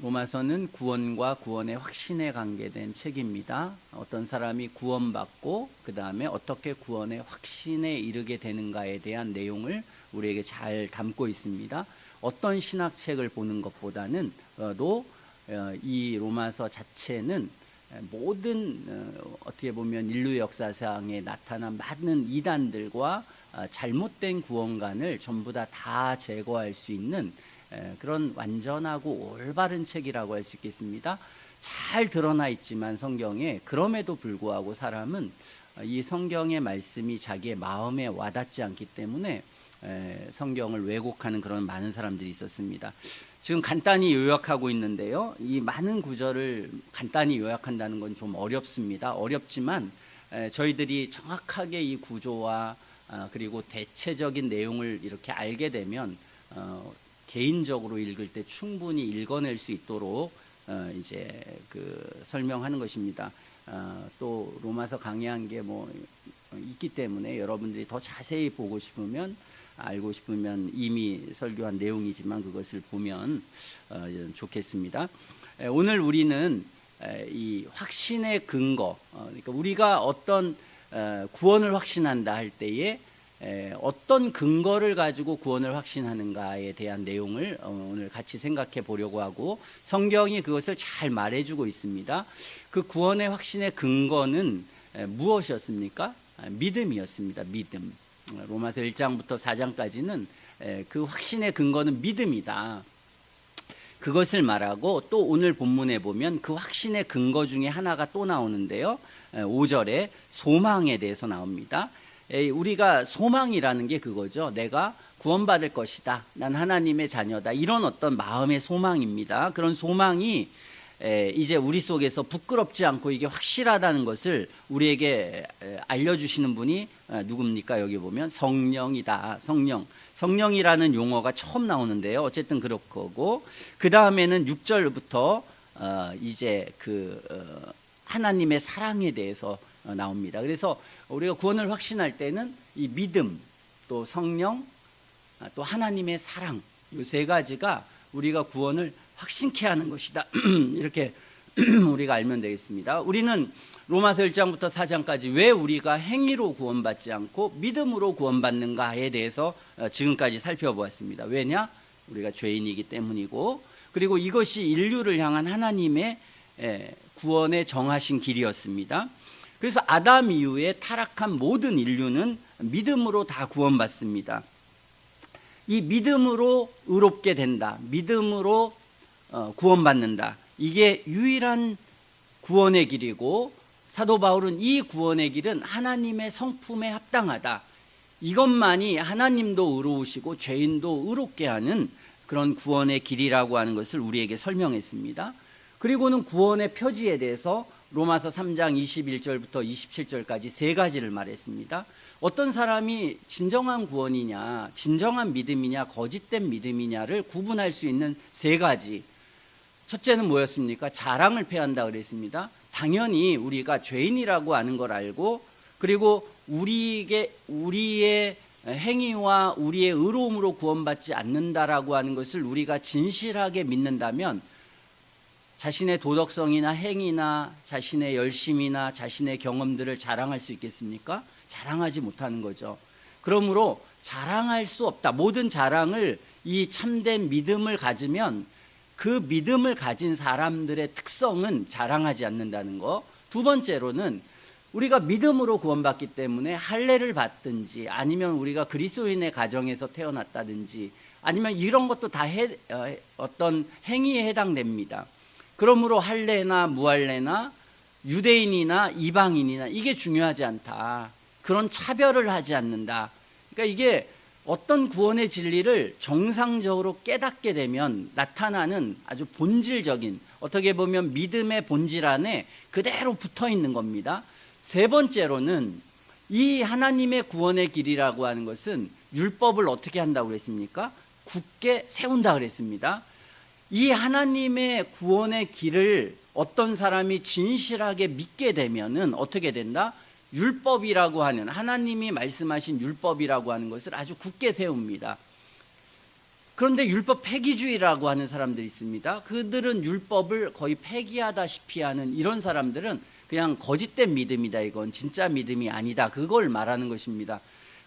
로마서는 구원과 구원의 확신에 관계된 책입니다. 어떤 사람이 구원받고 그 다음에 어떻게 구원의 확신에 이르게 되는가에 대한 내용을 우리에게 잘 담고 있습니다. 어떤 신학책을 보는 것보다는 이 로마서 자체는 모든 어떻게 보면 인류 역사상에 나타난 많은 이단들과 잘못된 구원관을 전부 다 제거할 수 있는 그런 완전하고 올바른 책이라고 할 수 있겠습니다. 잘 드러나 있지만 성경에, 그럼에도 불구하고 사람은 이 성경의 말씀이 자기의 마음에 와닿지 않기 때문에 성경을 왜곡하는 그런 많은 사람들이 있었습니다. 지금 간단히 요약하고 있는데요, 이 많은 구절을 간단히 요약한다는 건 좀 어렵습니다. 어렵지만 저희들이 정확하게 이 구조와 그리고 대체적인 내용을 이렇게 알게 되면 개인적으로 읽을 때 충분히 읽어낼 수 있도록 이제 설명하는 것입니다. 또 로마서 강의한 게 뭐 있기 때문에 여러분들이 더 자세히 보고 싶으면, 알고 싶으면 이미 설교한 내용이지만 그것을 보면 좋겠습니다. 오늘 우리는 이 확신의 근거, 그러니까 우리가 어떤 구원을 확신한다 할 때에 어떤 근거를 가지고 구원을 확신하는가에 대한 내용을 오늘 같이 생각해 보려고 하고, 성경이 그것을 잘 말해주고 있습니다. 그 구원의 확신의 근거는 무엇이었습니까? 믿음이었습니다. 믿음. 로마서 1장부터 4장까지는 그 확신의 근거는 믿음이다, 그것을 말하고, 또 오늘 본문에 보면 그 확신의 근거 중에 하나가 또 나오는데요, 5절에 소망에 대해서 나옵니다. 우리가 소망이라는 게 그거죠. 내가 구원받을 것이다, 난 하나님의 자녀다, 이런 어떤 마음의 소망입니다. 그런 소망이 이제 우리 속에서 부끄럽지 않고 이게 확실하다는 것을 우리에게 알려주시는 분이 누굽니까? 여기 보면 성령이다. 성령이라는 용어가 처음 나오는데요, 어쨌든 그럴 거고, 그 다음에는 6절부터 이제 하나님의 사랑에 대해서 나옵니다. 그래서 우리가 구원을 확신할 때는 이 믿음, 또 성령, 또 하나님의 사랑, 이 세 가지가 우리가 구원을 확신케 하는 것이다. 이렇게 우리가 알면 되겠습니다. 우리는 로마서 1장부터 4장까지 왜 우리가 행위로 구원받지 않고 믿음으로 구원받는가에 대해서 지금까지 살펴보았습니다. 왜냐? 우리가 죄인이기 때문이고, 그리고 이것이 인류를 향한 하나님의 구원에 정하신 길이었습니다. 그래서 아담 이후에 타락한 모든 인류는 믿음으로 다 구원받습니다. 이 믿음으로 의롭게 된다, 믿음으로 구원받는다, 이게 유일한 구원의 길이고, 사도 바울은 이 구원의 길은 하나님의 성품에 합당하다, 이것만이 하나님도 의로우시고 죄인도 의롭게 하는 그런 구원의 길이라고 하는 것을 우리에게 설명했습니다. 그리고는 구원의 표지에 대해서 로마서 3장 21절부터 27절까지 세 가지를 말했습니다. 어떤 사람이 진정한 구원이냐, 진정한 믿음이냐, 거짓된 믿음이냐를 구분할 수 있는 세 가지. 첫째는 뭐였습니까? 자랑을 폐한다 그랬습니다. 당연히 우리가 죄인이라고 하는 걸 알고, 그리고 우리의 행위와 우리의 의로움으로 구원받지 않는다라고 하는 것을 우리가 진실하게 믿는다면 자신의 도덕성이나 행위나 자신의 열심이나 자신의 경험들을 자랑할 수 있겠습니까? 자랑하지 못하는 거죠. 그러므로 자랑할 수 없다. 모든 자랑을 이 참된 믿음을 가지면 그 믿음을 가진 사람들의 특성은 자랑하지 않는다는 거. 두 번째로는 우리가 믿음으로 구원받기 때문에 할례를 받든지, 아니면 우리가 그리스도인의 가정에서 태어났다든지, 아니면 이런 것도 다 어떤 행위에 해당됩니다. 그러므로 할례나 무할례나 유대인이나 이방인이나 이게 중요하지 않다, 그런 차별을 하지 않는다. 그러니까 이게 어떤 구원의 진리를 정상적으로 깨닫게 되면 나타나는 아주 본질적인, 어떻게 보면 믿음의 본질 안에 그대로 붙어 있는 겁니다. 세 번째로는 이 하나님의 구원의 길이라고 하는 것은 율법을 어떻게 한다고 그랬습니까? 굳게 세운다 그랬습니다. 이 하나님의 구원의 길을 어떤 사람이 진실하게 믿게 되면은 어떻게 된다? 율법이라고 하는, 하나님이 말씀하신 율법이라고 하는 것을 아주 굳게 세웁니다. 그런데 율법 폐기주의라고 하는 사람들이 있습니다. 그들은 율법을 거의 폐기하다시피 하는 이런 사람들은 그냥 거짓된 믿음이다. 이건 진짜 믿음이 아니다. 그걸 말하는 것입니다.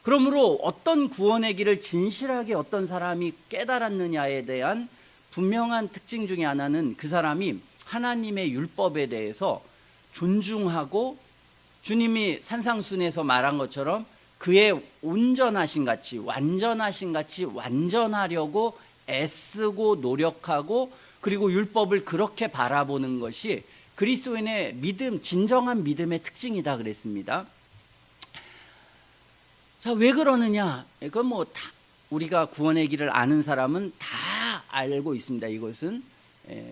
그러므로 어떤 구원의 길을 진실하게 어떤 사람이 깨달았느냐에 대한 분명한 특징 중에 하나는 그 사람이 하나님의 율법에 대해서 존중하고 주님이 산상순에서 말한 것처럼 그의 온전하신 같이 완전하신 같이 완전하려고 애쓰고 노력하고 그리고 율법을 그렇게 바라보는 것이 그리스도인의 믿음, 진정한 믿음의 특징이다 그랬습니다. 자, 왜 그러느냐? 이건 뭐 다 우리가 구원의 길을 아는 사람은 다 알고 있습니다. 이것은.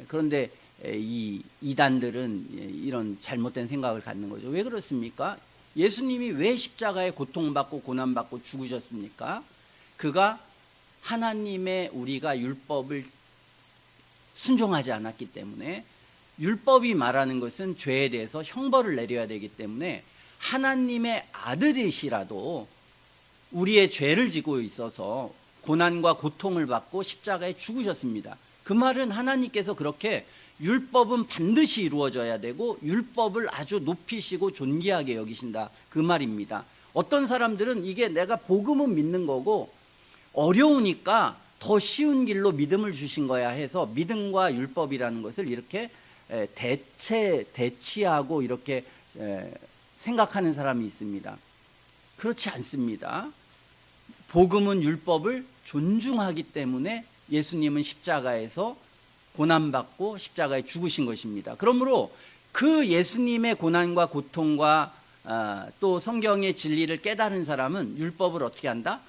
그런데 이 이단들은 이런 잘못된 생각을 갖는 거죠. 왜 그렇습니까? 예수님이 왜 십자가에 고통받고 고난받고 죽으셨습니까? 그가 하나님의 우리가 율법을 순종하지 않았기 때문에, 율법이 말하는 것은 죄에 대해서 형벌을 내려야 되기 때문에 하나님의 아들이시라도 우리의 죄를 지고 있어서 고난과 고통을 받고 십자가에 죽으셨습니다. 그 말은 하나님께서 그렇게 율법은 반드시 이루어져야 되고 율법을 아주 높이시고 존귀하게 여기신다, 그 말입니다. 어떤 사람들은 이게 내가 복음은 믿는 거고 어려우니까 더 쉬운 길로 믿음을 주신 거야 해서 믿음과 율법이라는 것을 이렇게 대치하고 이렇게 생각하는 사람이 있습니다. 그렇지 않습니다. 복음은 율법을 존중하기 때문에 예수님은 십자가에서 고난받고 십자가에 죽으신 것입니다. 그러므로 그 예수님의 고난과 고통과 또 성경의 진리를 깨달은 사람은 율법을 어떻게 한다?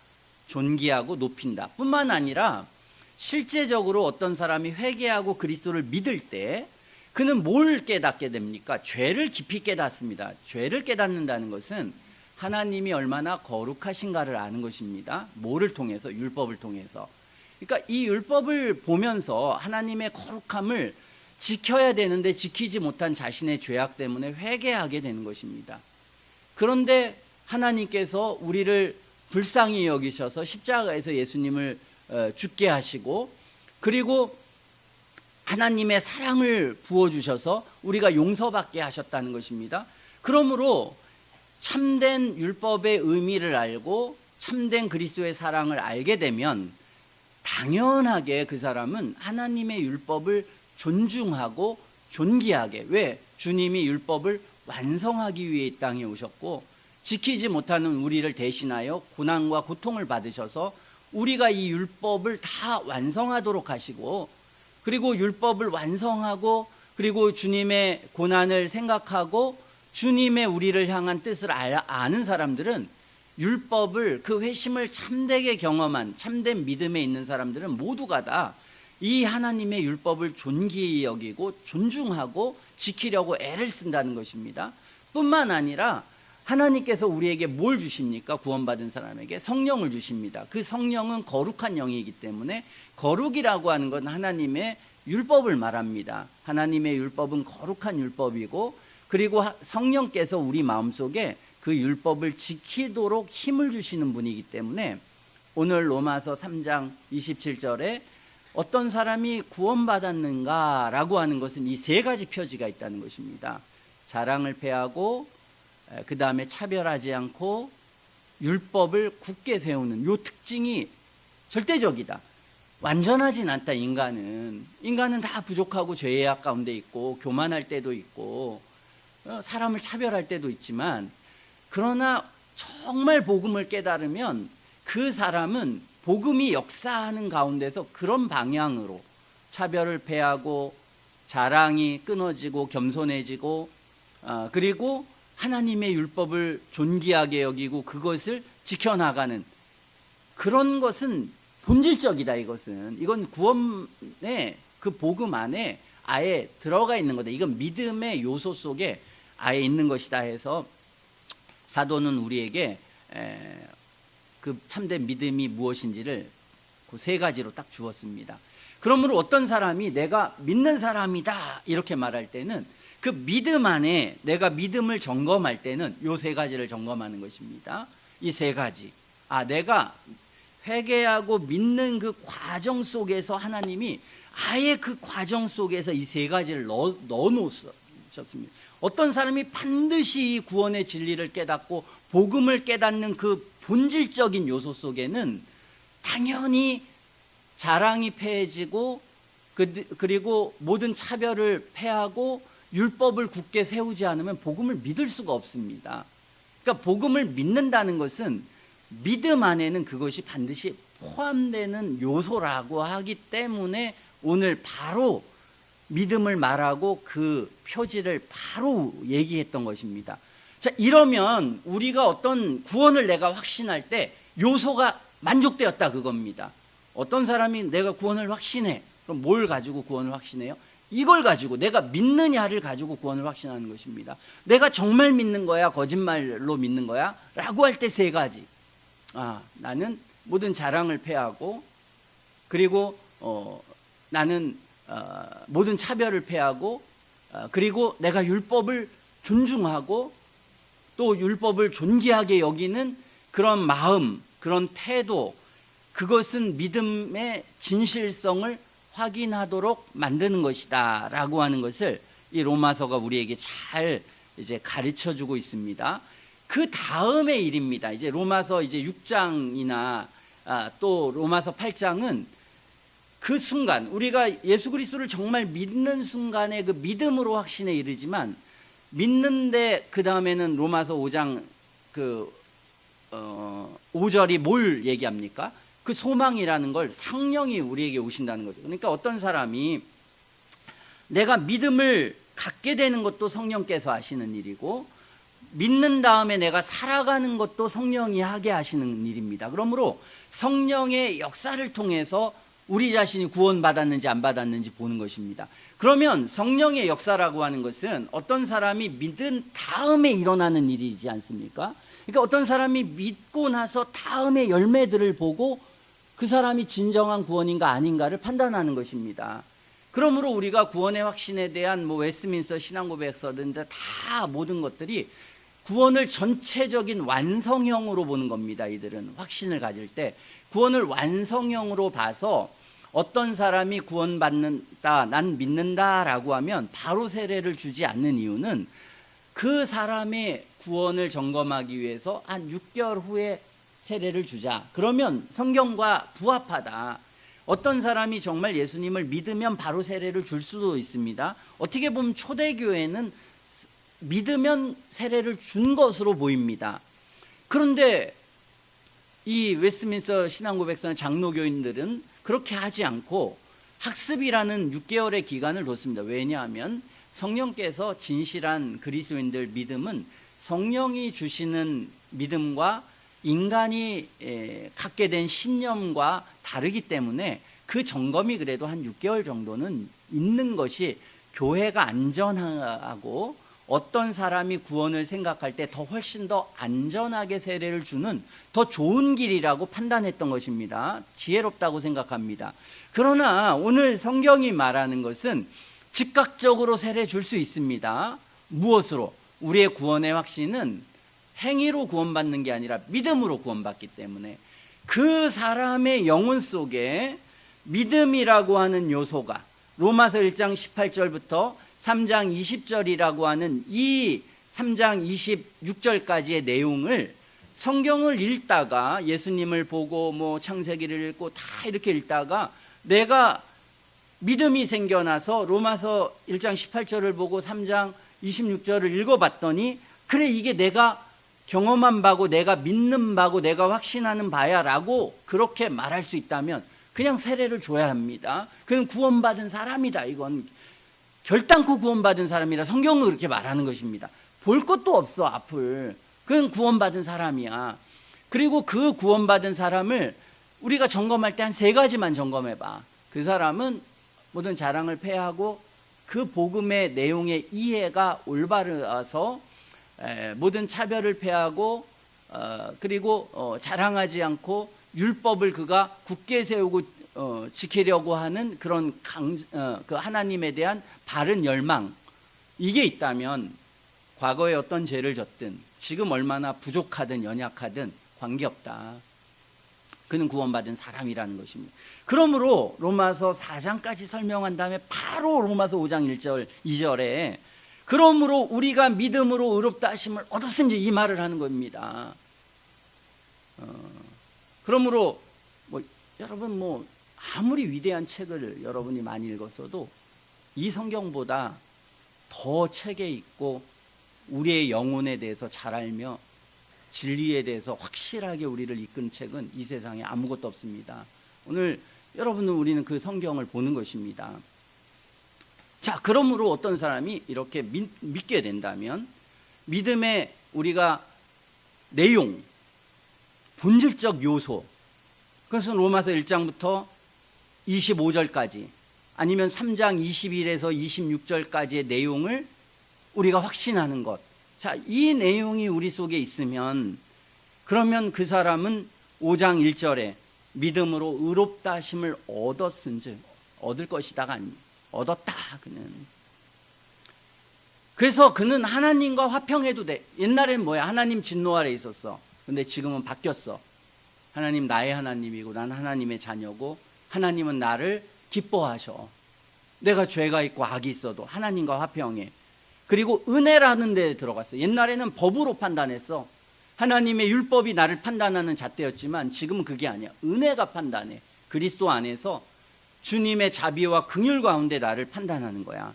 존귀하고 높인다. 뿐만 아니라 실제적으로 어떤 사람이 회개하고 그리스도를 믿을 때 그는 뭘 깨닫게 됩니까? 죄를 깊이 깨닫습니다. 죄를 깨닫는다는 것은 하나님이 얼마나 거룩하신가를 아는 것입니다. 뭐를 통해서? 율법을 통해서. 그러니까 이 율법을 보면서 하나님의 거룩함을 지켜야 되는데 지키지 못한 자신의 죄악 때문에 회개하게 되는 것입니다. 그런데 하나님께서 우리를 불쌍히 여기셔서 십자가에서 예수님을 죽게 하시고, 그리고 하나님의 사랑을 부어주셔서 우리가 용서받게 하셨다는 것입니다. 그러므로 참된 율법의 의미를 알고 참된 그리스도의 사랑을 알게 되면 당연하게 그 사람은 하나님의 율법을 존중하고 존귀하게, 왜? 주님이 율법을 완성하기 위해 이 땅에 오셨고 지키지 못하는 우리를 대신하여 고난과 고통을 받으셔서 우리가 이 율법을 다 완성하도록 하시고, 그리고 율법을 완성하고 그리고 주님의 고난을 생각하고 주님의 우리를 향한 뜻을 아는 사람들은, 율법을 그 회심을 참되게 경험한 참된 믿음에 있는 사람들은 모두가 다 이 하나님의 율법을 존귀히 여기고 존중하고 지키려고 애를 쓴다는 것입니다. 뿐만 아니라 하나님께서 우리에게 뭘 주십니까? 구원받은 사람에게 성령을 주십니다. 그 성령은 거룩한 영이기 때문에 거룩이라고 하는 건 하나님의 율법을 말합니다. 하나님의 율법은 거룩한 율법이고, 그리고 성령께서 우리 마음속에 그 율법을 지키도록 힘을 주시는 분이기 때문에 오늘 로마서 3장 27절에 어떤 사람이 구원받았는가라고 하는 것은 이 세 가지 표지가 있다는 것입니다. 자랑을 패하고 그 다음에 차별하지 않고 율법을 굳게 세우는 요 특징이 절대적이다. 완전하진 않다. 인간은 다 부족하고 죄악 가운데 있고 교만할 때도 있고 사람을 차별할 때도 있지만, 그러나 정말 복음을 깨달으면 그 사람은 복음이 역사하는 가운데서 그런 방향으로 차별을 패하고 자랑이 끊어지고 겸손해지고 그리고 하나님의 율법을 존귀하게 여기고 그것을 지켜나가는 그런 것은 본질적이다. 이건 구원의 그 복음 안에 아예 들어가 있는 거다. 이건 믿음의 요소 속에 아예 있는 것이다 해서 사도는 우리에게 그 참된 믿음이 무엇인지를 그 세 가지로 딱 주었습니다. 그러므로 어떤 사람이 내가 믿는 사람이다 이렇게 말할 때는 그 믿음 안에 내가 믿음을 점검할 때는 요 세 가지를 점검하는 것입니다. 이 세 가지. 내가 회개하고 믿는 그 과정 속에서 하나님이 아예 그 과정 속에서 이 세 가지를 넣어 놓으셨습니다. 어떤 사람이 반드시 이 구원의 진리를 깨닫고 복음을 깨닫는 그 본질적인 요소 속에는 당연히 자랑이 패해지고 그리고 모든 차별을 패하고 율법을 굳게 세우지 않으면 복음을 믿을 수가 없습니다. 그러니까 복음을 믿는다는 것은 믿음 안에는 그것이 반드시 포함되는 요소라고 하기 때문에 오늘 바로 믿음을 말하고 그 표지를 바로 얘기했던 것입니다. 자, 이러면 우리가 어떤 구원을 내가 확신할 때 요소가 만족되었다 그겁니다. 어떤 사람이 내가 구원을 확신해. 그럼 뭘 가지고 구원을 확신해요? 이걸 가지고 내가 믿느냐를 가지고 구원을 확신하는 것입니다. 내가 정말 믿는 거야? 거짓말로 믿는 거야? 라고 할 때 세 가지. 나는 모든 자랑을 패하고 그리고 나는 모든 차별을 패하고 그리고 내가 율법을 존중하고 또 율법을 존귀하게 여기는 그런 마음, 그런 태도, 그것은 믿음의 진실성을 확인하도록 만드는 것이다 라고 하는 것을 이 로마서가 우리에게 잘 이제 가르쳐 주고 있습니다. 그 다음의 일입니다. 이제 로마서 이제 6장이나 또 로마서 8장은 그 순간 우리가 예수 그리스도를 정말 믿는 순간에 그 믿음으로 확신에 이르지만 믿는데 그 다음에는 로마서 5장 그 5절이 뭘 얘기합니까? 그 소망이라는 걸 성령이 우리에게 오신다는 거죠. 그러니까 어떤 사람이 내가 믿음을 갖게 되는 것도 성령께서 하시는 일이고 믿는 다음에 내가 살아가는 것도 성령이 하게 하시는 일입니다. 그러므로 성령의 역사를 통해서 우리 자신이 구원받았는지 안 받았는지 보는 것입니다. 그러면 성령의 역사라고 하는 것은 어떤 사람이 믿은 다음에 일어나는 일이지 않습니까? 그러니까 어떤 사람이 믿고 나서 다음에 열매들을 보고 그 사람이 진정한 구원인가 아닌가를 판단하는 것입니다. 그러므로 우리가 구원의 확신에 대한 웨스민스터 신앙고백서든 다 모든 것들이 구원을 전체적인 완성형으로 보는 겁니다. 이들은 확신을 가질 때 구원을 완성형으로 봐서 어떤 사람이 구원받는다, 난 믿는다라고 하면 바로 세례를 주지 않는 이유는 그 사람의 구원을 점검하기 위해서 한 6개월 후에 세례를 주자. 그러면 성경과 부합하다. 어떤 사람이 정말 예수님을 믿으면 바로 세례를 줄 수도 있습니다. 어떻게 보면 초대교회는 믿으면 세례를 준 것으로 보입니다. 그런데 이 웨스민스터 신앙고백서는 장로교인들은 그렇게 하지 않고 학습이라는 6개월의 기간을 뒀습니다. 왜냐하면 성령께서 진실한 그리스도인들 믿음은 성령이 주시는 믿음과 인간이 갖게 된 신념과 다르기 때문에 그 점검이 그래도 한 6개월 정도는 있는 것이 교회가 안전하고 어떤 사람이 구원을 생각할 때 더 훨씬 더 안전하게 세례를 주는 더 좋은 길이라고 판단했던 것입니다. 지혜롭다고 생각합니다. 그러나 오늘 성경이 말하는 것은 즉각적으로 세례 줄 수 있습니다. 무엇으로? 우리의 구원의 확신은 행위로 구원받는 게 아니라 믿음으로 구원받기 때문에 그 사람의 영혼 속에 믿음이라고 하는 요소가 로마서 1장 18절부터 3장 20절이라고 하는 이 3장 26절까지의 내용을 성경을 읽다가 예수님을 보고 창세기를 읽고 다 이렇게 읽다가 내가 믿음이 생겨나서 로마서 1장 18절을 보고 3장 26절을 읽어봤더니 그래 이게 내가 경험한 바고 내가 믿는 바고 내가 확신하는 바야 라고 그렇게 말할 수 있다면 그냥 세례를 줘야 합니다. 그는 구원받은 사람이다. 이건 결단코 구원받은 사람이라 성경은 그렇게 말하는 것입니다. 볼 것도 없어 앞을. 그는 구원받은 사람이야. 그리고 그 구원받은 사람을 우리가 점검할 때 한 3가지만 점검해봐. 그 사람은 모든 자랑을 패하고 그 복음의 내용의 이해가 올바라서 모든 차별을 패하고 그리고 자랑하지 않고 율법을 그가 굳게 세우고 지키려고 하는 그런 그 하나님에 대한 바른 열망, 이게 있다면 과거에 어떤 죄를 졌든 지금 얼마나 부족하든 연약하든 관계없다. 그는 구원받은 사람이라는 것입니다. 그러므로 로마서 4장까지 설명한 다음에 바로 로마서 5장 1절 2절에 그러므로 우리가 믿음으로 의롭다 하심을 얻었은지 이 말을 하는 겁니다. 그러므로 여러분 아무리 위대한 책을 여러분이 많이 읽었어도 이 성경보다 더 책에 있고 우리의 영혼에 대해서 잘 알며 진리에 대해서 확실하게 우리를 이끈 책은 이 세상에 아무것도 없습니다. 오늘 여러분은 우리는 그 성경을 보는 것입니다. 자, 그러므로 어떤 사람이 이렇게 믿게 된다면 믿음의 우리가 내용, 본질적 요소, 그것은 로마서 1장부터 25절까지 아니면 3장 21에서 26절까지의 내용을 우리가 확신하는 것. 자, 이 내용이 우리 속에 있으면 그러면 그 사람은 5장 1절에 믿음으로 의롭다 하심을 얻었은즉, 얻을 것이다가 아닙니다. 얻었다. 그는. 그래서 그는 하나님과 화평해도 돼. 옛날엔 뭐야? 하나님 진노 아래 있었어. 근데 지금은 바뀌었어. 하나님 나의 하나님이고 난 하나님의 자녀고 하나님은 나를 기뻐하셔. 내가 죄가 있고 악이 있어도 하나님과 화평해. 그리고 은혜라는 데에 들어갔어. 옛날에는 법으로 판단했어. 하나님의 율법이 나를 판단하는 잣대였지만 지금은 그게 아니야. 은혜가 판단해. 그리스도 안에서 주님의 자비와 긍휼 가운데 나를 판단하는 거야.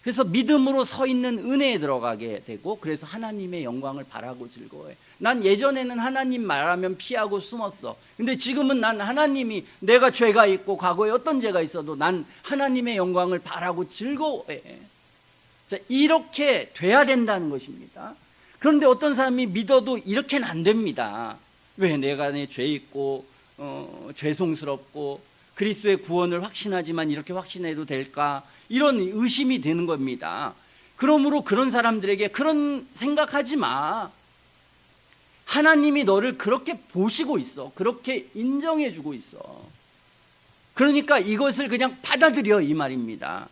그래서 믿음으로 서 있는 은혜에 들어가게 되고 그래서 하나님의 영광을 바라고 즐거워해. 난 예전에는 하나님 말하면 피하고 숨었어. 근데 지금은 난 하나님이 내가 죄가 있고 과거에 어떤 죄가 있어도 난 하나님의 영광을 바라고 즐거워해. 자, 이렇게 돼야 된다는 것입니다. 그런데 어떤 사람이 믿어도 이렇게는 안 됩니다. 왜? 내가 내 죄 있고 죄송스럽고 그리스도의 구원을 확신하지만 이렇게 확신해도 될까? 이런 의심이 드는 겁니다. 그러므로 그런 사람들에게 그런 생각하지 마. 하나님이 너를 그렇게 보시고 있어. 그렇게 인정해 주고 있어. 그러니까 이것을 그냥 받아들여 이 말입니다.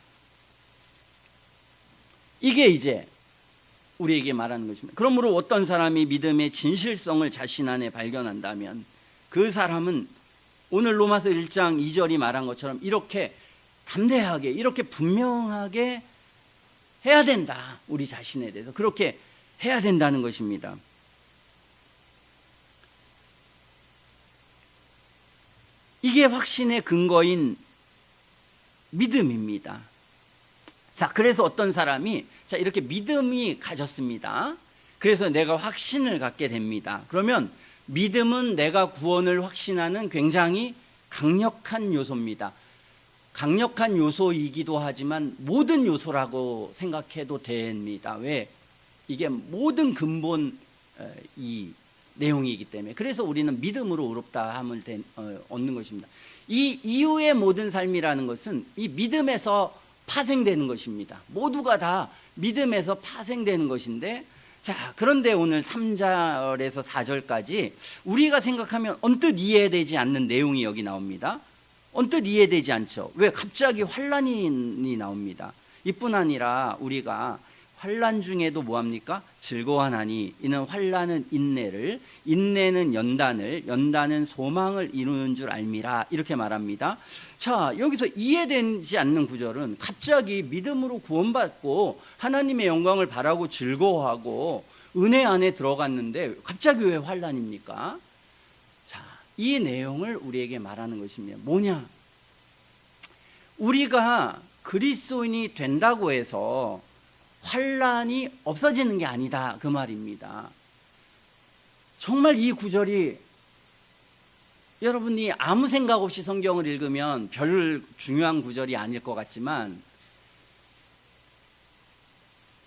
이게 이제 우리에게 말하는 것입니다. 그러므로 어떤 사람이 믿음의 진실성을 자신 안에 발견한다면 그 사람은 오늘 로마서 1장 2절이 말한 것처럼 이렇게 담대하게 이렇게 분명하게 해야 된다. 우리 자신에 대해서 그렇게 해야 된다는 것입니다. 이게 확신의 근거인 믿음입니다. 자, 그래서 어떤 사람이 이렇게 믿음이 가졌습니다. 그래서 내가 확신을 갖게 됩니다. 그러면 믿음은 내가 구원을 확신하는 굉장히 강력한 요소입니다. 강력한 요소이기도 하지만 모든 요소라고 생각해도 됩니다. 왜? 이게 모든 근본 이 내용이기 때문에. 그래서 우리는 믿음으로 의롭다함을 얻는 것입니다. 이 이후의 모든 삶이라는 것은 이 믿음에서 파생되는 것입니다. 모두가 다 믿음에서 파생되는 것인데, 자, 그런데 오늘 3절에서 4절까지 우리가 생각하면 언뜻 이해되지 않는 내용이 여기 나옵니다. 언뜻 이해되지 않죠. 왜? 갑자기 환난이 나옵니다. 이뿐 아니라 우리가 환난 중에도 뭐합니까? 즐거워하나니 이는 환난은 인내를, 인내는 연단을, 연단은 소망을 이루는 줄 알미라, 이렇게 말합니다. 자, 여기서 이해되지 않는 구절은 갑자기 믿음으로 구원받고 하나님의 영광을 바라고 즐거워하고 은혜 안에 들어갔는데 갑자기 왜 환난입니까? 자, 이 내용을 우리에게 말하는 것입니다. 뭐냐? 우리가 그리스도인이 된다고 해서 환난이 없어지는 게 아니다, 그 말입니다. 정말 이 구절이 여러분이 아무 생각 없이 성경을 읽으면 별 중요한 구절이 아닐 것 같지만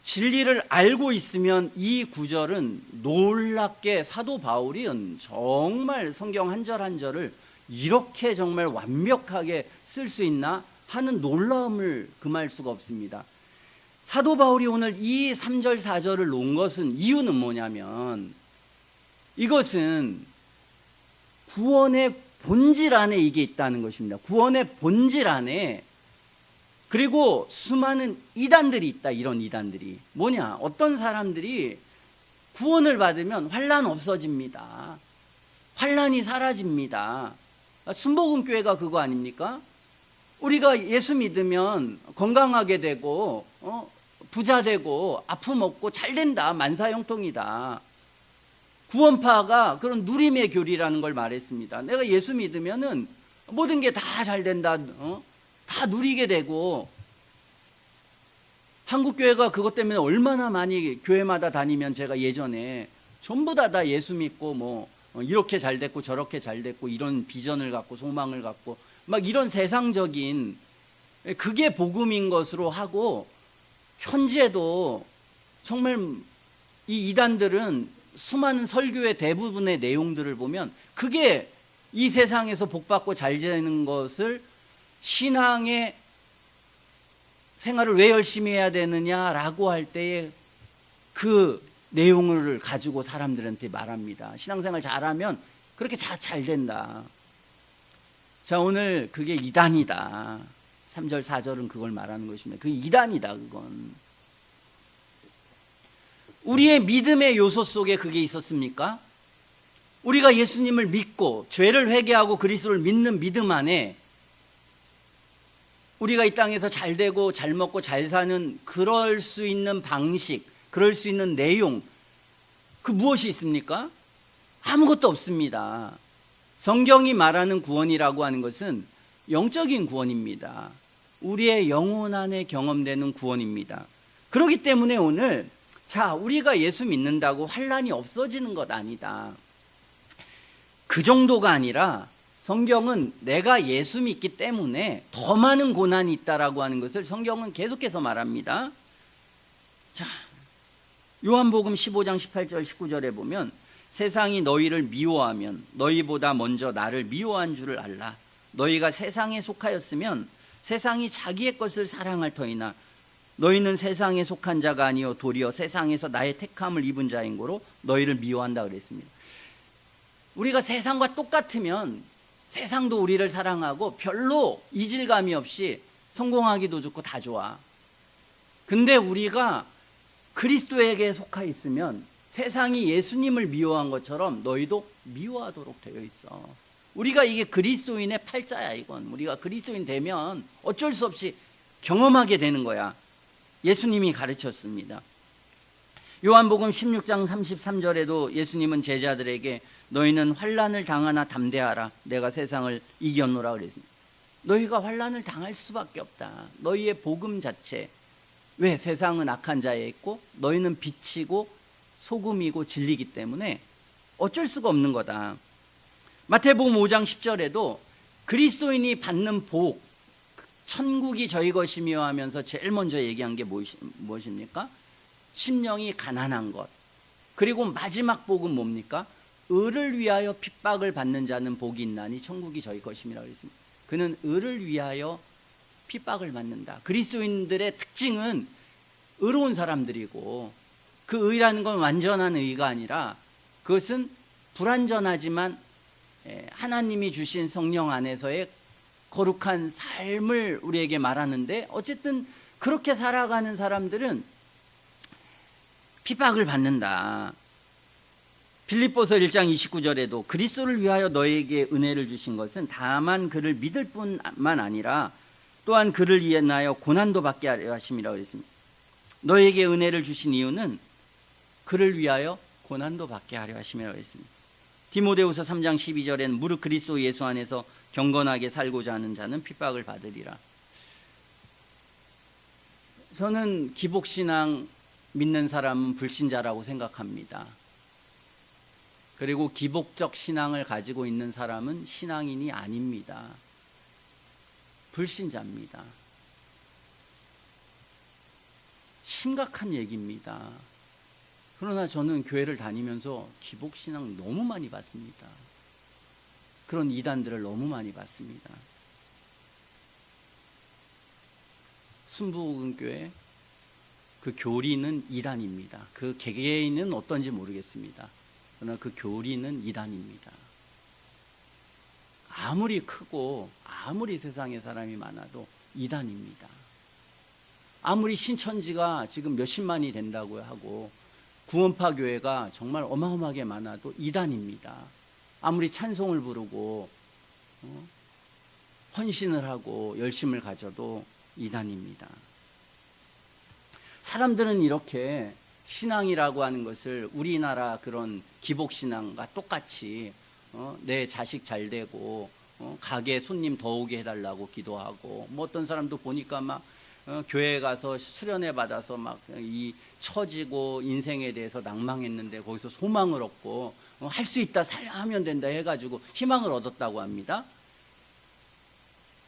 진리를 알고 있으면 이 구절은 놀랍게 사도 바울이 정말 성경 한 절 한 절을 이렇게 정말 완벽하게 쓸 수 있나 하는 놀라움을 금할 수가 없습니다. 사도 바울이 오늘 이 3절 4절을 놓은 것은 이유는 뭐냐면 이것은 구원의 본질 안에 이게 있다는 것입니다. 구원의 본질 안에. 그리고 수많은 이단들이 있다. 이런 이단들이 뭐냐? 어떤 사람들이 구원을 받으면 환난 없어집니다. 환란이 사라집니다. 순복음교회가 그거 아닙니까? 우리가 예수 믿으면 건강하게 되고 부자 되고 아픔 없고 잘 된다, 만사형통이다. 구원파가 그런 누림의 교리라는 걸 말했습니다. 내가 예수 믿으면은 모든 게 다 잘 된다, 다 누리게 되고. 한국교회가 그것 때문에 얼마나 많이 교회마다 다니면 제가 예전에 전부 다 예수 믿고 뭐 이렇게 잘 됐고 저렇게 잘 됐고 이런 비전을 갖고 소망을 갖고 막 이런 세상적인, 그게 복음인 것으로 하고, 현재도 정말 이 이단들은 수많은 설교의 대부분의 내용들을 보면 그게 이 세상에서 복받고 잘 지내는 것을, 신앙의 생활을 왜 열심히 해야 되느냐라고 할 때에 그 내용을 가지고 사람들한테 말합니다. 신앙생활 잘하면 그렇게 잘 된다. 자, 오늘 그게 이단이다. 3절 4절은 그걸 말하는 것입니다. 그 이단이다. 그건 우리의 믿음의 요소 속에 그게 있었습니까? 우리가 예수님을 믿고 죄를 회개하고 그리스도를 믿는 믿음 안에 우리가 이 땅에서 잘 되고 잘 먹고 잘 사는 그럴 수 있는 방식, 그럴 수 있는 내용, 그 무엇이 있습니까? 아무것도 없습니다. 성경이 말하는 구원이라고 하는 것은 영적인 구원입니다. 우리의 영혼 안에 경험되는 구원입니다. 그렇기 때문에 오늘, 자, 우리가 예수 믿는다고 환란이 없어지는 것 아니다. 그 정도가 아니라 성경은 내가 예수 믿기 때문에 더 많은 고난이 있다라고 하는 것을 성경은 계속해서 말합니다. 자, 요한복음 15장 18절 19절에 보면, 세상이 너희를 미워하면 너희보다 먼저 나를 미워한 줄을 알라. 너희가 세상에 속하였으면 세상이 자기의 것을 사랑할 터이나 너희는 세상에 속한 자가 아니요 도리어 세상에서 나의 택함을 입은 자인 고로 너희를 미워한다 그랬습니다. 우리가 세상과 똑같으면 세상도 우리를 사랑하고 별로 이질감이 없이 성공하기도 좋고 다 좋아. 근데 우리가 그리스도에게 속하 있으면 세상이 예수님을 미워한 것처럼 너희도 미워하도록 되어 있어. 우리가 이게 그리스도인의 팔자야. 이건 우리가 그리스도인 되면 어쩔 수 없이 경험하게 되는 거야. 예수님이 가르쳤습니다. 요한복음 16장 33절에도 예수님은 제자들에게 너희는 환난을 당하나 담대하라. 내가 세상을 이겼노라 그랬습니다. 너희가 환난을 당할 수밖에 없다. 너희의 복음 자체. 왜? 세상은 악한 자에 있고 너희는 빛이고 소금이고 진리이기 때문에 어쩔 수가 없는 거다. 마태복음 5장 10절에도 그리스도인이 받는 복, 천국이 저희 것이며 하면서 제일 먼저 얘기한 게 무엇입니까? 심령이 가난한 것. 그리고 마지막 복은 뭡니까? 의를 위하여 핍박을 받는 자는 복이 있나니 천국이 저희 것임이라고 했습니다. 그는 의를 위하여 핍박을 받는다. 그리스도인들의 특징은 의로운 사람들이고, 그 의라는 건 완전한 의가 아니라 그것은 불완전하지만 하나님이 주신 성령 안에서의 거룩한 삶을 우리에게 말하는데, 어쨌든 그렇게 살아가는 사람들은 핍박을 받는다. 빌립보서 1장 29절에도 그리스도를 위하여 너에게 은혜를 주신 것은 다만 그를 믿을 뿐만 아니라 또한 그를 인하여 고난도 받게 하려 하심이라고 했습니다. 너에게 은혜를 주신 이유는 그를 위하여 고난도 받게 하려 하심이라고 했습니다. 디모데후서 3장 12절에는 무릇 그리스도 예수 안에서 경건하게 살고자 하는 자는 핍박을 받으리라. 저는 기복신앙 믿는 사람은 불신자라고 생각합니다. 그리고 기복적 신앙을 가지고 있는 사람은 신앙인이 아닙니다. 불신자입니다. 심각한 얘기입니다. 그러나 저는 교회를 다니면서 기복신앙 너무 많이 봤습니다. 그런 이단들을 너무 많이 봤습니다. 순복음교회 그 교리는 이단입니다. 그 개개인은 어떤지 모르겠습니다. 그러나 그 교리는 이단입니다. 아무리 크고 아무리 세상에 사람이 많아도 이단입니다. 아무리 신천지가 지금 몇십만이 된다고 하고 구원파 교회가 정말 어마어마하게 많아도 이단입니다. 아무리 찬송을 부르고 헌신을 하고 열심을 가져도 이단입니다. 사람들은 이렇게 신앙이라고 하는 것을 우리나라 그런 기복신앙과 똑같이 내 자식 잘 되고 가게 손님 더 오게 해달라고 기도하고, 뭐 어떤 사람도 보니까 막 교회 가서 수련회 받아서 막 이 처지고 인생에 대해서 낭망했는데 거기서 소망을 얻고 할 수 있다, 하면 된다 해가지고 희망을 얻었다고 합니다.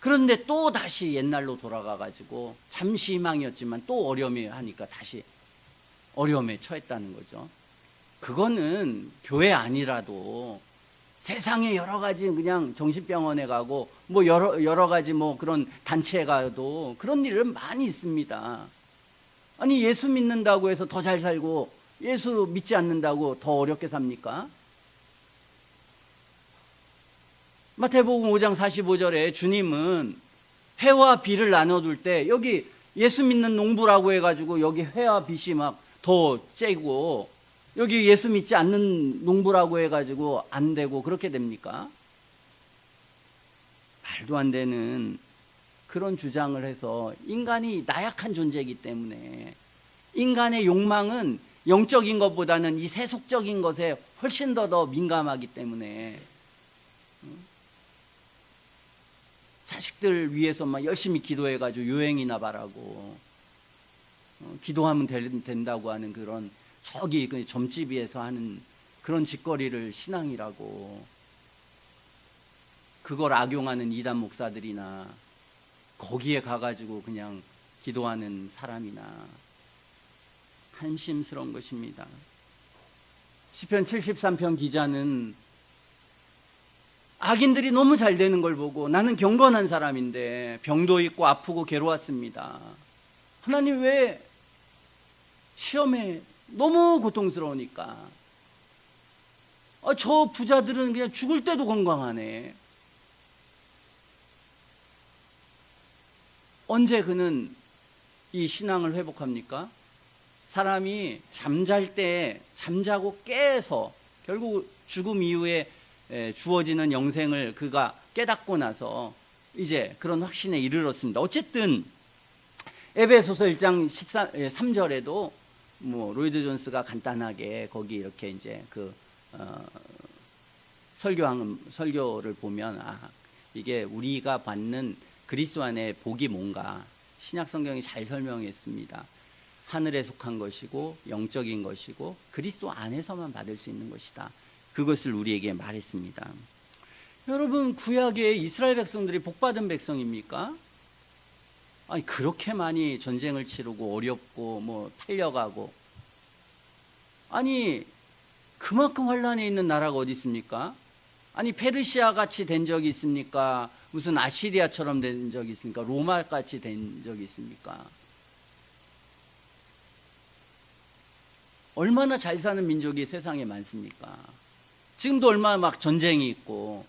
그런데 또 다시 옛날로 돌아가가지고 잠시 희망이었지만 또 어려움이 하니까 다시 어려움에 처했다는 거죠. 그거는 교회 아니라도 세상에 여러 가지 그냥 정신병원에 가고 뭐 여러 가지 뭐 그런 단체에 가도 그런 일은 많이 있습니다. 아니, 예수 믿는다고 해서 더 잘 살고 예수 믿지 않는다고 더 어렵게 삽니까? 마태복음 5장 45절에 주님은 회와 비를 나눠둘 때 여기 예수 믿는 농부라고 해가지고 여기 회와 빚이 막 더 째고 여기 예수 믿지 않는 농부라고 해가지고 안 되고 그렇게 됩니까? 말도 안 되는 그런 주장을 해서, 인간이 나약한 존재이기 때문에 인간의 욕망은 영적인 것보다는 이 세속적인 것에 훨씬 더 민감하기 때문에 자식들 위해서 막 열심히 기도해가지고 요행이나 바라고 기도하면 된다고 하는 그런 저기 그 점집위에서 하는 그런 짓거리를 신앙이라고, 그걸 악용하는 이단 목사들이나 거기에 가가지고 그냥 기도하는 사람이나 한심스러운 것입니다. 시편 73편 기자는 악인들이 너무 잘 되는 걸 보고 나는 경건한 사람인데 병도 있고 아프고 괴로웠습니다. 하나님 왜 시험에 너무 고통스러우니까 저 부자들은 그냥 죽을 때도 건강하네. 언제 그는 이 신앙을 회복합니까? 사람이 잠잘 때 잠자고 깨서 결국 죽음 이후에 주어지는 영생을 그가 깨닫고 나서 이제 그런 확신에 이르렀습니다. 어쨌든 에베소서 1장 13절에도 뭐 로이드 존스가 간단하게 거기 이렇게 이제 그 설교를 보면 이게 우리가 받는 그리스도 안의 복이 뭔가 신약 성경이 잘 설명했습니다. 하늘에 속한 것이고 영적인 것이고 그리스도 안에서만 받을 수 있는 것이다. 그것을 우리에게 말했습니다. 여러분, 구약의 이스라엘 백성들이 복받은 백성입니까? 아니, 그렇게 많이 전쟁을 치르고 어렵고 뭐 탈려가고, 아니 그만큼 환란에 있는 나라가 어디 있습니까? 아니 페르시아 같이 된 적이 있습니까? 무슨 아시리아처럼 된 적이 있습니까? 로마 같이 된 적이 있습니까? 얼마나 잘 사는 민족이 세상에 많습니까? 지금도 얼마나 막 전쟁이 있고,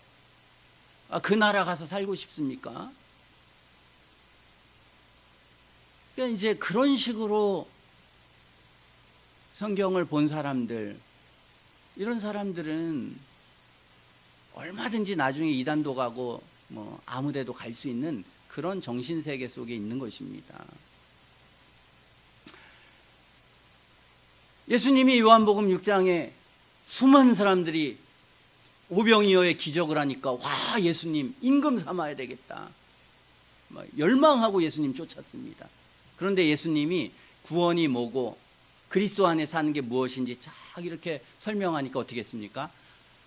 그 나라 가서 살고 싶습니까? 그러니까 이제 그런 식으로 성경을 본 사람들, 이런 사람들은 얼마든지 나중에 이단도 가고 뭐 아무 데도 갈 수 있는 그런 정신세계 속에 있는 것입니다. 예수님이 요한복음 6장에 수많은 사람들이 오병이어의 기적을 하니까 와, 예수님 임금 삼아야 되겠다, 열망하고 예수님 쫓았습니다. 그런데 예수님이 구원이 뭐고 그리스도 안에 사는 게 무엇인지 쫙 이렇게 설명하니까 어떻게 했습니까?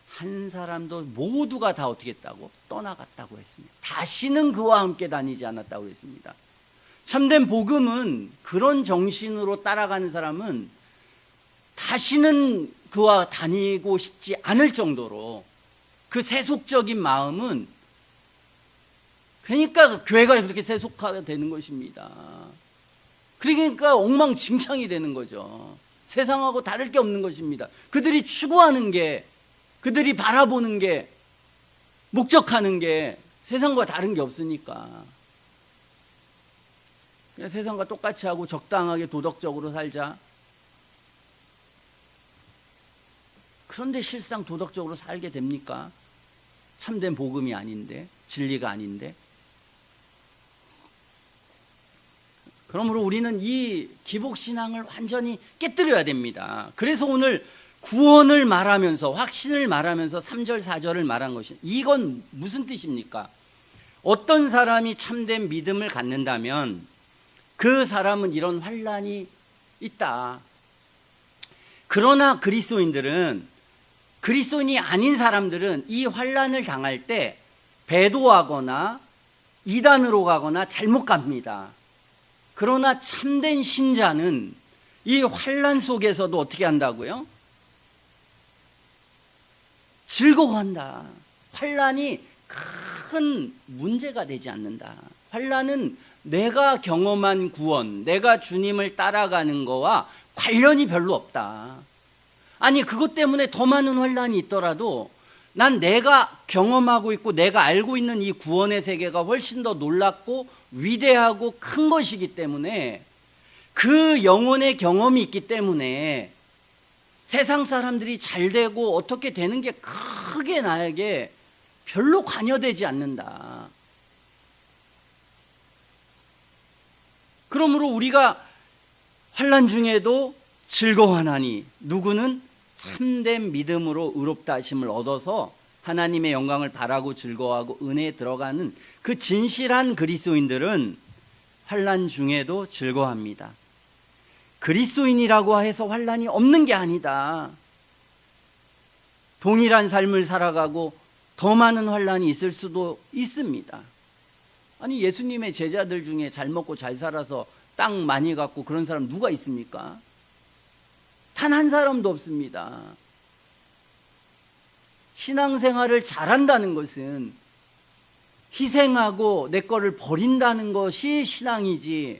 한 사람도 모두가 다 어떻게 했다고? 떠나갔다고 했습니다. 다시는 그와 함께 다니지 않았다고 했습니다. 참된 복음은 그런 정신으로 따라가는 사람은 다시는 그와 다니고 싶지 않을 정도로, 그 세속적인 마음은, 그러니까 교회가 그렇게 세속화가 되는 것입니다. 그러니까 엉망진창이 되는 거죠. 세상하고 다를 게 없는 것입니다. 그들이 추구하는 게, 그들이 바라보는 게, 목적하는 게 세상과 다른 게 없으니까 그냥 세상과 똑같이 하고 적당하게 도덕적으로 살자, 그런데 실상 도덕적으로 살게 됩니까? 참된 복음이 아닌데, 진리가 아닌데. 그러므로 우리는 이 기복신앙을 완전히 깨뜨려야 됩니다. 그래서 오늘 구원을 말하면서, 확신을 말하면서 3절 4절을 말한 것이, 이건 무슨 뜻입니까? 어떤 사람이 참된 믿음을 갖는다면 그 사람은 이런 환난이 있다. 그러나 그리스도인이 아닌 사람들은 이 환난을 당할 때 배도하거나 이단으로 가거나 잘못 갑니다. 그러나 참된 신자는 이 환난 속에서도 어떻게 한다고요? 즐거워한다. 환난이 큰 문제가 되지 않는다. 환난은 내가 경험한 구원, 내가 주님을 따라가는 거와 관련이 별로 없다. 아니, 그것 때문에 더 많은 환난이 있더라도 난 내가 경험하고 있고 내가 알고 있는 이 구원의 세계가 훨씬 더 놀랍고 위대하고 큰 것이기 때문에, 그 영혼의 경험이 있기 때문에 세상 사람들이 잘 되고 어떻게 되는 게 크게 나에게 별로 관여되지 않는다. 그러므로 우리가 환난 중에도 즐거워하나니 누구는 참된 믿음으로 의롭다 하심을 얻어서 하나님의 영광을 바라고 즐거워하고 은혜에 들어가는 그 진실한 그리스도인들은 환난 중에도 즐거워합니다. 그리스도인이라고 해서 환난이 없는 게 아니다. 동일한 삶을 살아가고 더 많은 환난이 있을 수도 있습니다. 아니, 예수님의 제자들 중에 잘 먹고 잘 살아서 땅 많이 갖고 그런 사람 누가 있습니까? 단 한 사람도 없습니다. 신앙생활을 잘한다는 것은 희생하고 내 거를 버린다는 것이 신앙이지,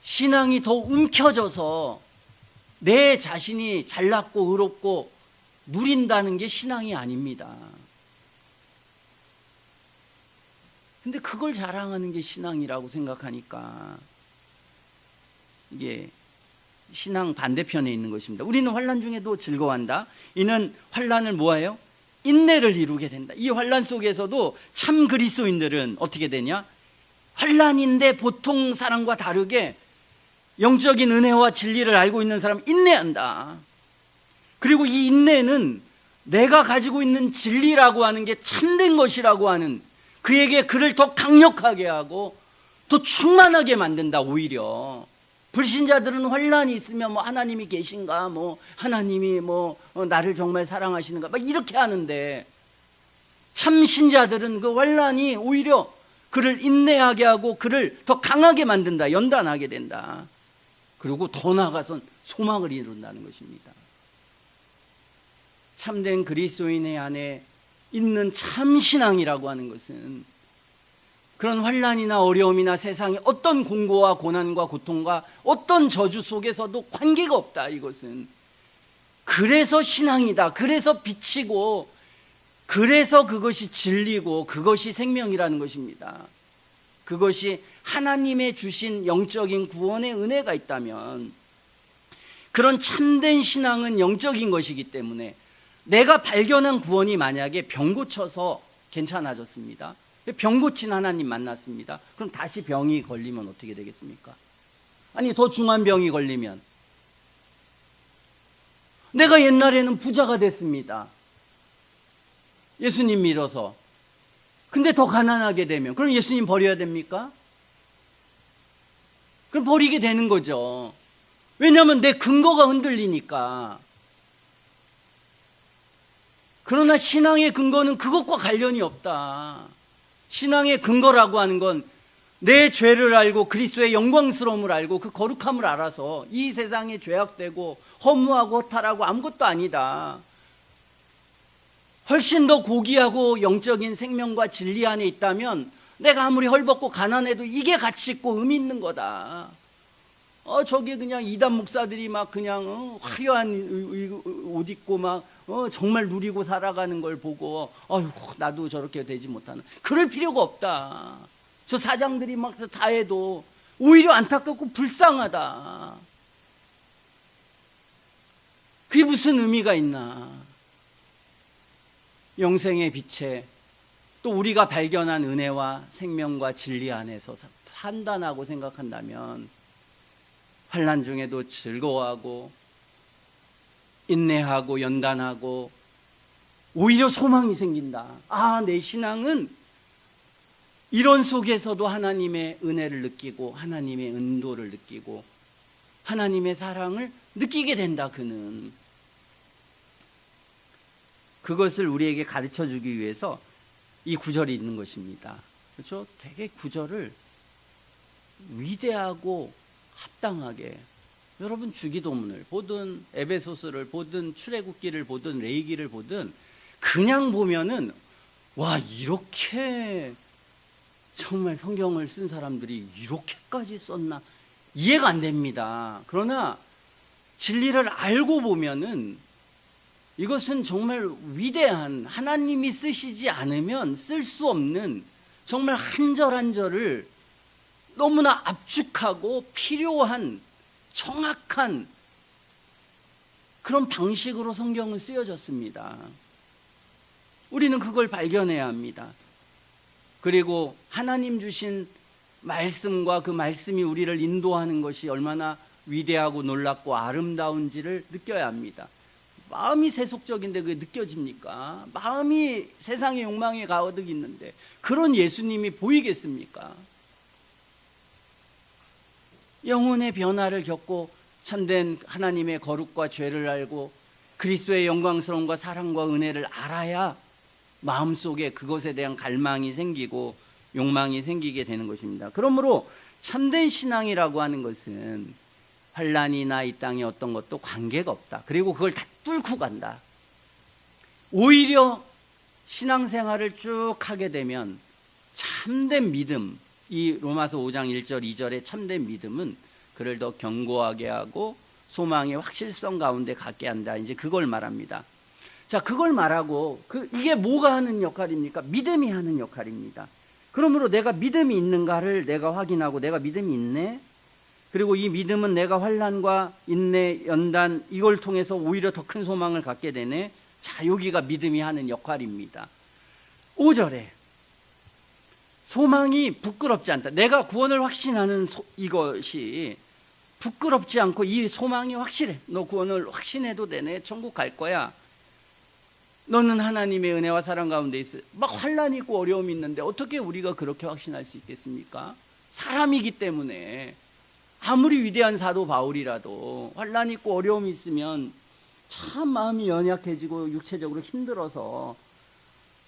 신앙이 더 움켜져서 내 자신이 잘났고 의롭고 누린다는 게 신앙이 아닙니다. 근데 그걸 자랑하는 게 신앙이라고 생각하니까 이게 신앙 반대편에 있는 것입니다. 우리는 환난 중에도 즐거워한다. 이는 환난을 뭐예요? 인내를 이루게 된다. 이 환난 속에서도 참 그리스도인들은 어떻게 되냐? 환난인데 보통 사람과 다르게 영적인 은혜와 진리를 알고 있는 사람은 인내한다. 그리고 이 인내는 내가 가지고 있는 진리라고 하는 게 참된 것이라고 하는, 그에게 그를 더 강력하게 하고 더 충만하게 만든다. 오히려 불신자들은 환난이 있으면 뭐 하나님이 계신가, 뭐 하나님이 나를 정말 사랑하시는가 막 이렇게 하는데, 참 신자들은 그 환난이 오히려 그를 인내하게 하고 그를 더 강하게 만든다. 연단하게 된다. 그리고 더 나아가선 소망을 이룬다는 것입니다. 참된 그리스도인의 안에 있는 참 신앙이라고 하는 것은 그런 환난이나 어려움이나 세상의 어떤 공고와 고난과 고통과 어떤 저주 속에서도 관계가 없다. 이것은 그래서 신앙이다. 그래서 빛이고 그래서 그것이 진리고 그것이 생명이라는 것입니다. 그것이 하나님의 주신 영적인 구원의 은혜가 있다면, 그런 참된 신앙은 영적인 것이기 때문에 내가 발견한 구원이 만약에 병 고쳐서 괜찮아졌습니다. 병 고친 하나님 만났습니다. 그럼 다시 병이 걸리면 어떻게 되겠습니까? 아니, 더 중한 병이 걸리면, 내가 옛날에는 부자가 됐습니다. 예수님 믿어서. 근데 더 가난하게 되면 그럼 예수님 버려야 됩니까? 그럼 버리게 되는 거죠. 왜냐하면 내 근거가 흔들리니까. 그러나 신앙의 근거는 그것과 관련이 없다. 신앙의 근거라고 하는 건 내 죄를 알고 그리스도의 영광스러움을 알고 그 거룩함을 알아서 이 세상에 죄악되고 허무하고 허탈하고 아무것도 아니다. 훨씬 더 고귀하고 영적인 생명과 진리 안에 있다면 내가 아무리 헐벗고 가난해도 이게 가치 있고 의미 있는 거다. 저기 그냥 이단 목사들이 막 그냥 화려한 옷 입고 막 정말 누리고 살아가는 걸 보고 나도 저렇게 되지 못하는, 그럴 필요가 없다. 저 사장들이 막 다 해도 오히려 안타깝고 불쌍하다. 그게 무슨 의미가 있나? 영생의 빛에 또 우리가 발견한 은혜와 생명과 진리 안에서 판단하고 생각한다면 환난 중에도 즐거워하고 인내하고 연단하고 오히려 소망이 생긴다. 내 신앙은 이런 속에서도 하나님의 은혜를 느끼고 하나님의 인도를 느끼고 하나님의 사랑을 느끼게 된다. 그것을 우리에게 가르쳐 주기 위해서 이 구절이 있는 것입니다. 그렇죠? 되게 구절을 위대하고 합당하게, 여러분 주기도문을 보든 에베소서를 보든 출애굽기를 보든 레위기를 보든 그냥 보면은 와, 이렇게 정말 성경을 쓴 사람들이 이렇게까지 썼나 이해가 안 됩니다. 그러나 진리를 알고 보면은 이것은 정말 위대한, 하나님이 쓰시지 않으면 쓸 수 없는 정말 한 절 한 절을 너무나 압축하고 필요한 정확한 그런 방식으로 성경은 쓰여졌습니다. 우리는 그걸 발견해야 합니다. 그리고 하나님 주신 말씀과 그 말씀이 우리를 인도하는 것이 얼마나 위대하고 놀랍고 아름다운지를 느껴야 합니다. 마음이 세속적인데 그게 느껴집니까? 마음이 세상의 욕망에 가득 있는데 그런 예수님이 보이겠습니까? 영혼의 변화를 겪고 참된 하나님의 거룩과 죄를 알고 그리스도의 영광스러움과 사랑과 은혜를 알아야 마음속에 그것에 대한 갈망이 생기고 욕망이 생기게 되는 것입니다. 그러므로 참된 신앙이라고 하는 것은 환난이나 이 땅에 어떤 것도 관계가 없다. 그리고 그걸 다 뚫고 간다. 오히려 신앙생활을 쭉 하게 되면 참된 믿음, 이 로마서 5장 1절 2절의 참된 믿음은 그를 더 견고하게 하고 소망의 확실성 가운데 갖게 한다. 이제 그걸 말합니다. 자, 그걸 말하고 이게 뭐가 하는 역할입니까? 믿음이 하는 역할입니다. 그러므로 내가 믿음이 있는가를 내가 확인하고 내가 믿음이 있네. 그리고 이 믿음은 내가 환난과 인내, 연단 이걸 통해서 오히려 더 큰 소망을 갖게 되네. 자, 여기가 믿음이 하는 역할입니다. 5절에 소망이 부끄럽지 않다. 내가 구원을 확신하는 이것이 부끄럽지 않고 이 소망이 확실해. 너 구원을 확신해도 되네. 천국 갈 거야. 너는 하나님의 은혜와 사랑 가운데 있어. 막 환난이 있고 어려움이 있는데 어떻게 우리가 그렇게 확신할 수 있겠습니까? 사람이기 때문에. 아무리 위대한 사도 바울이라도 환난이 있고 어려움이 있으면 참 마음이 연약해지고 육체적으로 힘들어서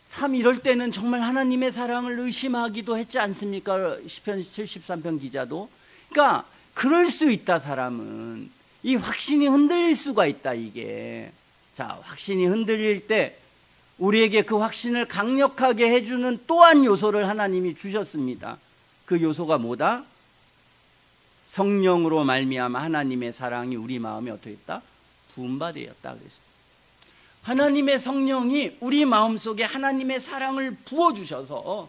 참 이럴 때는 정말 하나님의 사랑을 의심하기도 했지 않습니까? 시편 73편 기자도. 그러니까 그럴 수 있다. 사람은 이 확신이 흔들릴 수가 있다. 이게 자, 확신이 흔들릴 때 우리에게 그 확신을 강력하게 해주는 또한 요소를 하나님이 주셨습니다. 그 요소가 뭐다? 성령으로 말미암아 하나님의 사랑이 우리 마음에 어떻게 했다? 부음받았다 그랬습니다. 하나님의 성령이 우리 마음속에 하나님의 사랑을 부어주셔서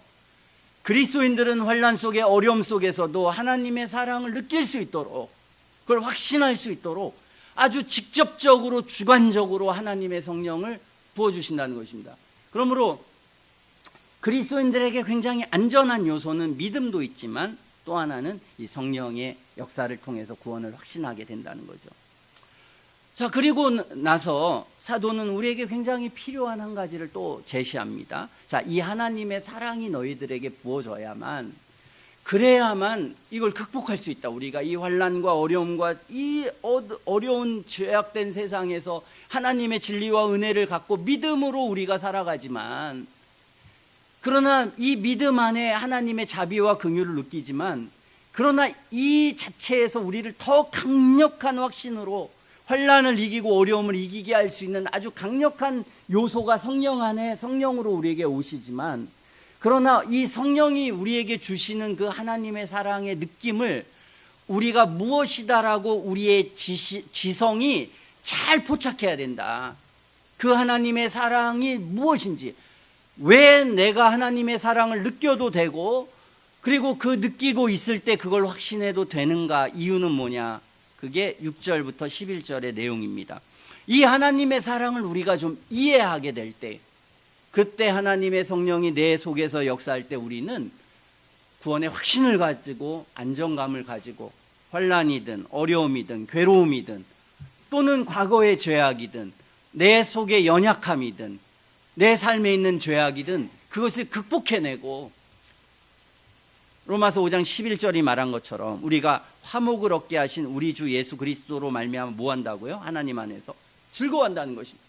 그리스도인들은 환난 속에 어려움 속에서도 하나님의 사랑을 느낄 수 있도록, 그걸 확신할 수 있도록 아주 직접적으로 주관적으로 하나님의 성령을 부어주신다는 것입니다. 그러므로 그리스도인들에게 굉장히 안전한 요소는 믿음도 있지만 또 하나는 이 성령의 역사를 통해서 구원을 확신하게 된다는 거죠. 자, 그리고 나서 사도는 우리에게 굉장히 필요한 한 가지를 또 제시합니다. 자, 이 하나님의 사랑이 너희들에게 부어져야만, 그래야만 이걸 극복할 수 있다. 우리가 이 환난과 어려움과 이 어려운 죄악된 세상에서 하나님의 진리와 은혜를 갖고 믿음으로 우리가 살아가지만, 그러나 이 믿음 안에 하나님의 자비와 긍휼을 느끼지만, 그러나 이 자체에서 우리를 더 강력한 확신으로 환난을 이기고 어려움을 이기게 할 수 있는 아주 강력한 요소가 성령 안에 성령으로 우리에게 오시지만, 그러나 이 성령이 우리에게 주시는 그 하나님의 사랑의 느낌을 우리가 무엇이다라고 우리의 지성이 잘 포착해야 된다. 그 하나님의 사랑이 무엇인지, 왜 내가 하나님의 사랑을 느껴도 되고 그리고 그 느끼고 있을 때 그걸 확신해도 되는가, 이유는 뭐냐? 그게 6절부터 11절의 내용입니다. 이 하나님의 사랑을 우리가 좀 이해하게 될 때, 그때 하나님의 성령이 내 속에서 역사할 때 우리는 구원의 확신을 가지고 안정감을 가지고 환난이든 어려움이든 괴로움이든 또는 과거의 죄악이든 내 속의 연약함이든 내 삶에 있는 죄악이든 그것을 극복해내고, 로마서 5장 11절이 말한 것처럼 우리가 화목을 얻게 하신 우리 주 예수 그리스도로 말미암아 뭐 한다고요? 하나님 안에서 즐거워한다는 것입니다.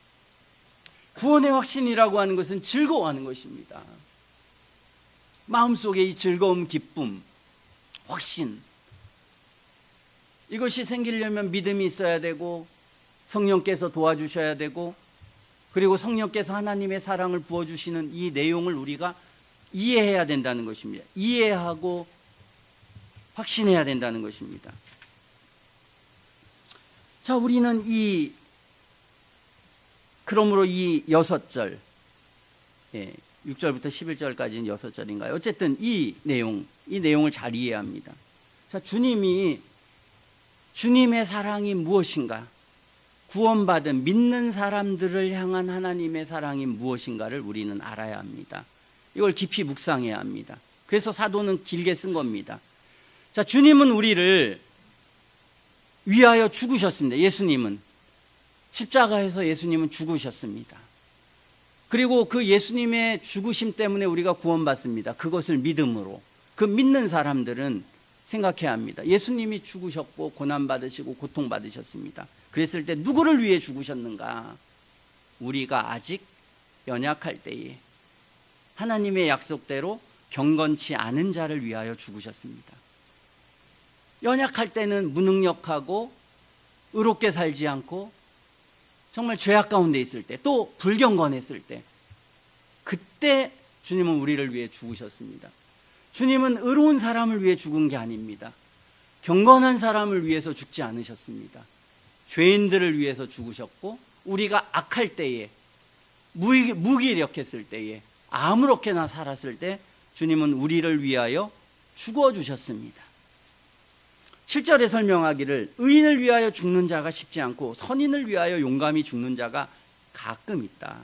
구원의 확신이라고 하는 것은 즐거워하는 것입니다. 마음속에 이 즐거움, 기쁨, 확신, 이것이 생기려면 믿음이 있어야 되고 성령께서 도와주셔야 되고, 그리고 성령께서 하나님의 사랑을 부어주시는 이 내용을 우리가 이해해야 된다는 것입니다. 이해하고 확신해야 된다는 것입니다. 자, 우리는 그러므로 이 6절, 6절부터 11절까지는 6절인가요? 어쨌든 이 내용을 잘 이해합니다. 자, 주님의 사랑이 무엇인가? 구원받은 믿는 사람들을 향한 하나님의 사랑이 무엇인가를 우리는 알아야 합니다. 이걸 깊이 묵상해야 합니다. 그래서 사도는 길게 쓴 겁니다. 자, 주님은 우리를 위하여 죽으셨습니다. 예수님은 십자가에서 예수님은 죽으셨습니다. 그리고 그 예수님의 죽으심 때문에 우리가 구원받습니다. 그것을 믿음으로. 그 믿는 사람들은 생각해야 합니다. 예수님이 죽으셨고 고난받으시고 고통받으셨습니다. 그랬을 때 누구를 위해 죽으셨는가? 우리가 아직 연약할 때에 하나님의 약속대로 경건치 않은 자를 위하여 죽으셨습니다. 연약할 때는 무능력하고 의롭게 살지 않고 정말 죄악 가운데 있을 때, 또 불경건했을 때, 그때 주님은 우리를 위해 죽으셨습니다. 주님은 의로운 사람을 위해 죽은 게 아닙니다. 경건한 사람을 위해서 죽지 않으셨습니다. 죄인들을 위해서 죽으셨고, 우리가 악할 때에, 무기력했을 때에, 아무렇게나 살았을 때 주님은 우리를 위하여 죽어주셨습니다. 7절에 설명하기를 의인을 위하여 죽는 자가 쉽지 않고 선인을 위하여 용감히 죽는 자가 가끔 있다.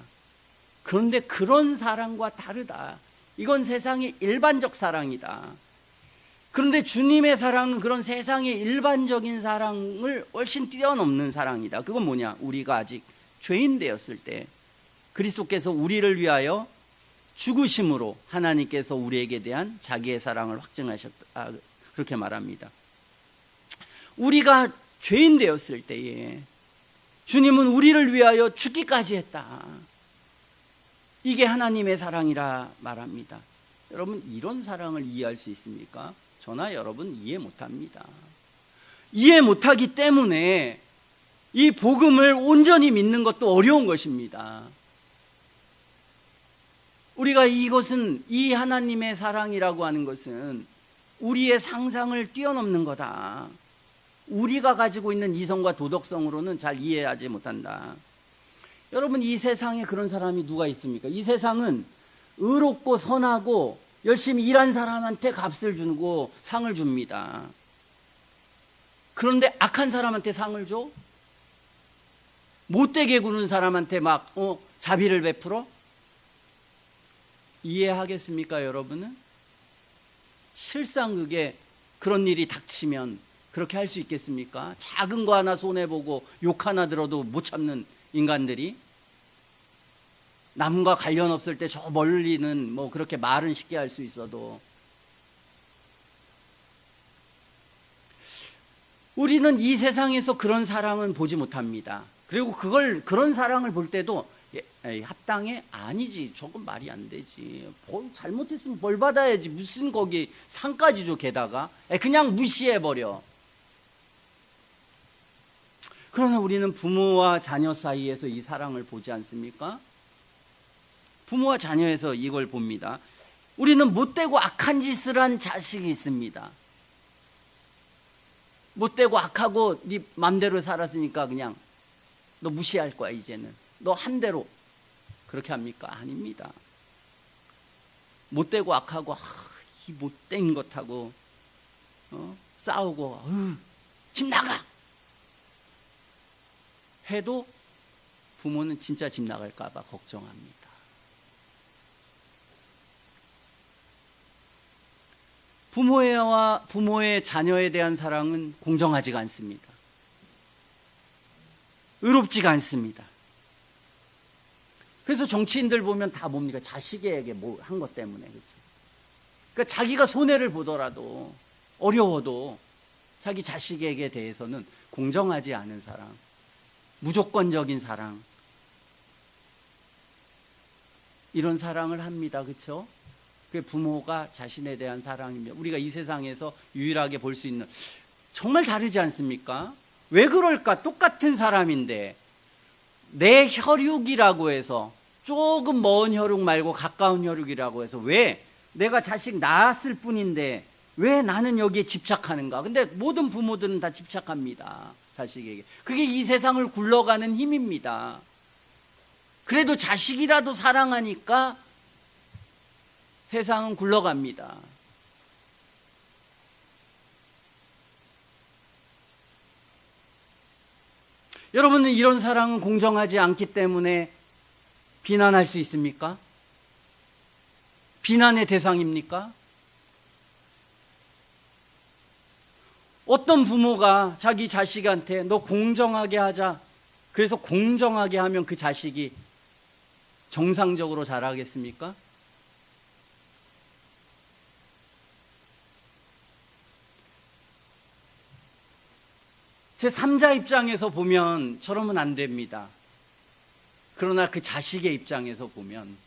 그런데 그런 사랑과 다르다. 이건 세상의 일반적 사랑이다. 그런데 주님의 사랑은 그런 세상의 일반적인 사랑을 훨씬 뛰어넘는 사랑이다. 그건 뭐냐? 우리가 아직 죄인 되었을 때 그리스도께서 우리를 위하여 죽으심으로 하나님께서 우리에게 대한 자기의 사랑을 확증하셨다. 그렇게 말합니다. 우리가 죄인 되었을 때에 주님은 우리를 위하여 죽기까지 했다. 이게 하나님의 사랑이라 말합니다. 여러분, 이런 사랑을 이해할 수 있습니까? 저나 여러분 이해 못합니다. 이해 못하기 때문에 이 복음을 온전히 믿는 것도 어려운 것입니다. 우리가 이 하나님의 사랑이라고 하는 것은 우리의 상상을 뛰어넘는 거다. 우리가 가지고 있는 이성과 도덕성으로는 잘 이해하지 못한다. 여러분, 이 세상에 그런 사람이 누가 있습니까? 이 세상은 의롭고 선하고 열심히 일한 사람한테 값을 주고 상을 줍니다. 그런데 악한 사람한테 상을 줘? 못되게 구는 사람한테 막 자비를 베풀어? 이해하겠습니까, 여러분은? 실상 그런 일이 닥치면 그렇게 할 수 있겠습니까? 작은 거 하나 손해보고 욕 하나 들어도 못 참는 인간들이, 남과 관련 없을 때 저 멀리는 그렇게 말은 쉽게 할 수 있어도, 우리는 이 세상에서 그런 사랑은 보지 못합니다. 그리고 그런 사랑을 볼 때도 합당해? 아니지, 저건 말이 안 되지, 잘못했으면 벌 받아야지, 무슨 거기 상까지 줘, 게다가 그냥 무시해버려. 그러나 우리는 부모와 자녀 사이에서 이 사랑을 보지 않습니까? 부모와 자녀에서 이걸 봅니다. 우리는 못되고 악한 짓을 한 자식이 있습니다. 못되고 악하고 네 맘대로 살았으니까 그냥 너 무시할 거야, 이제는 너 한 대로. 그렇게 합니까? 아닙니다. 못되고 악하고 이 못된 것하고 싸우고 집 나가 해도 부모는 진짜 집 나갈까 봐 걱정합니다. 부모의 자녀에 대한 사랑은 공정하지가 않습니다. 의롭지가 않습니다. 그래서 정치인들 보면 다 뭡니까? 자식에게 뭐 한 것 때문에. 그렇죠? 그러니까 자기가 손해를 보더라도 어려워도 자기 자식에게 대해서는 공정하지 않은 사랑, 무조건적인 사랑, 이런 사랑을 합니다. 그렇죠? 그게 부모가 자신에 대한 사랑입니다. 우리가 이 세상에서 유일하게 볼 수 있는, 정말 다르지 않습니까? 왜 그럴까? 똑같은 사람인데 내 혈육이라고 해서, 조금 먼 혈육 말고 가까운 혈육이라고 해서 왜 내가 자식 낳았을 뿐인데 왜 나는 여기에 집착하는가? 근데 모든 부모들은 다 집착합니다. 자식에게. 그게 이 세상을 굴러가는 힘입니다. 그래도 자식이라도 사랑하니까 세상은 굴러갑니다. 여러분은 이런 사랑은 공정하지 않기 때문에 비난할 수 있습니까? 비난의 대상입니까? 어떤 부모가 자기 자식한테 너 공정하게 하자, 그래서 공정하게 하면 그 자식이 정상적으로 자라겠습니까? 제 3자 입장에서 보면 저러면 안 됩니다. 그러나 그 자식의 입장에서 보면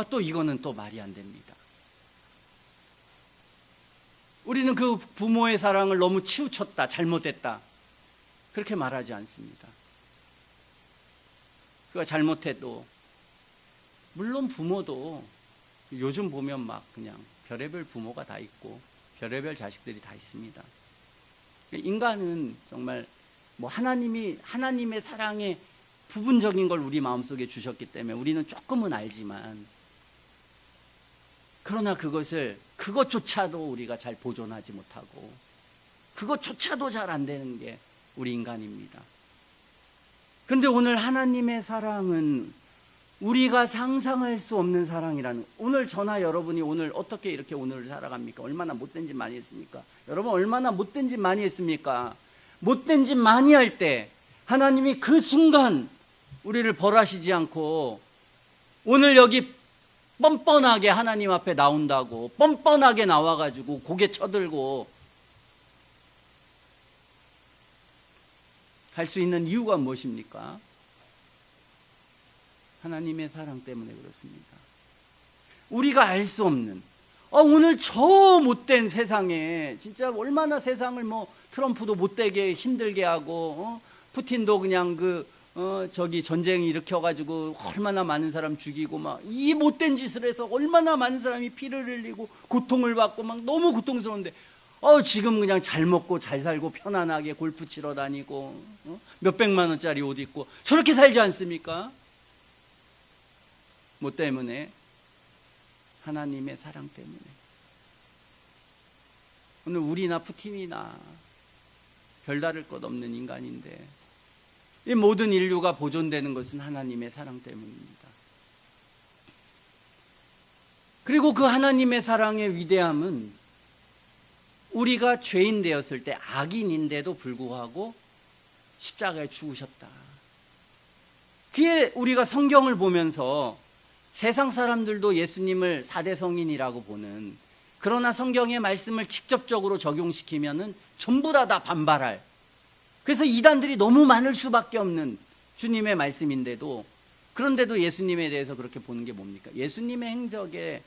또 이거는 또 말이 안 됩니다. 우리는 그 부모의 사랑을 너무 치우쳤다, 잘못했다, 그렇게 말하지 않습니다. 그가 잘못해도, 물론 부모도 요즘 보면 막 그냥 별의별 부모가 다 있고 별의별 자식들이 다 있습니다. 인간은 정말 뭐 하나님의 사랑의 부분적인 걸 우리 마음속에 주셨기 때문에 우리는 조금은 알지만, 그러나 그것조차도 우리가 잘 보존하지 못하고 그것조차도 잘 안 되는 게 우리 인간입니다. 그런데 오늘 하나님의 사랑은 우리가 상상할 수 없는 사랑이라는, 오늘 저나 여러분이 오늘 어떻게 이렇게 오늘을 살아갑니까? 얼마나 못된 짓 많이 했습니까? 여러분 얼마나 못된 짓 많이 했습니까? 못된 짓 많이 할 때 하나님이 그 순간 우리를 벌하시지 않고 오늘 여기 뻔뻔하게 하나님 앞에 나온다고, 뻔뻔하게 나와가지고 고개 쳐들고 할 수 있는 이유가 무엇입니까? 하나님의 사랑 때문에 그렇습니다. 우리가 알 수 없는, 오늘 저 못된 세상에 진짜 얼마나 세상을 트럼프도 못되게 힘들게 하고, 푸틴도 그냥 전쟁 일으켜가지고 얼마나 많은 사람 죽이고 이 못된 짓을 해서 얼마나 많은 사람이 피를 흘리고 고통을 받고 너무 고통스러운데, 지금 그냥 잘 먹고 잘 살고 편안하게 골프 치러 다니고, 몇백만 원짜리 옷 입고 저렇게 살지 않습니까? 뭐 때문에? 하나님의 사랑 때문에. 오늘 우리나 푸틴이나 별다를 것 없는 인간인데 이 모든 인류가 보존되는 것은 하나님의 사랑 때문입니다. 그리고 그 하나님의 사랑의 위대함은 우리가 죄인 되었을 때, 악인인데도 불구하고 십자가에 죽으셨다. 그게 우리가 성경을 보면서 세상 사람들도 예수님을 4대 성인이라고 보는, 그러나 성경의 말씀을 직접적으로 적용시키면은 전부 다 반발할, 그래서 이단들이 너무 많을 수밖에 없는 주님의 말씀인데도, 그런데도 예수님에 대해서 그렇게 보는 게 뭡니까? 예수님의 행적에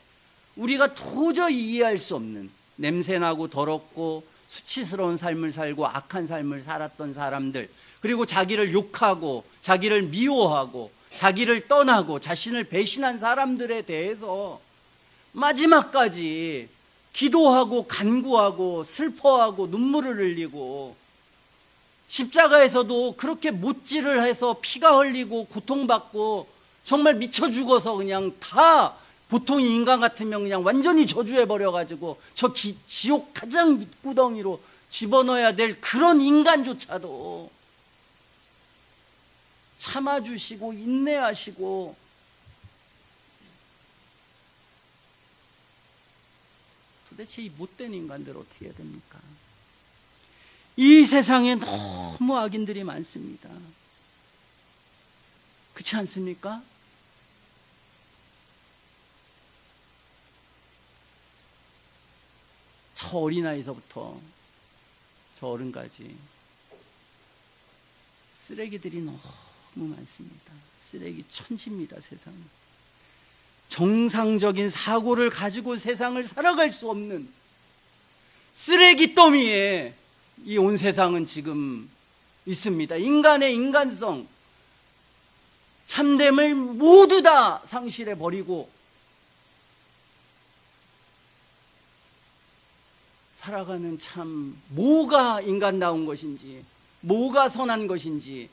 우리가 도저히 이해할 수 없는, 냄새나고 더럽고 수치스러운 삶을 살고 악한 삶을 살았던 사람들, 그리고 자기를 욕하고 자기를 미워하고 자기를 떠나고 자신을 배신한 사람들에 대해서 마지막까지 기도하고 간구하고 슬퍼하고 눈물을 흘리고, 십자가에서도 그렇게 못질을 해서 피가 흘리고 고통받고 정말 미쳐 죽어서 그냥 다, 보통 인간 같으면 그냥 완전히 저주해버려가지고 저 지옥 가장 밑구덩이로 집어넣어야 될 그런 인간조차도 참아주시고 인내하시고 도대체 이 못된 인간들 어떻게 해야 됩니까? 이 세상에 너무 악인들이 많습니다. 그렇지 않습니까? 저 어린아이서부터 저 어른까지 쓰레기들이 너무 많습니다. 쓰레기 천지입니다, 세상은. 정상적인 사고를 가지고 세상을 살아갈 수 없는 쓰레기 더미에 이 온 세상은 지금 있습니다. 인간의 인간성, 참됨을 모두 다 상실해 버리고 살아가는, 참 뭐가 인간다운 것인지, 뭐가 선한 것인지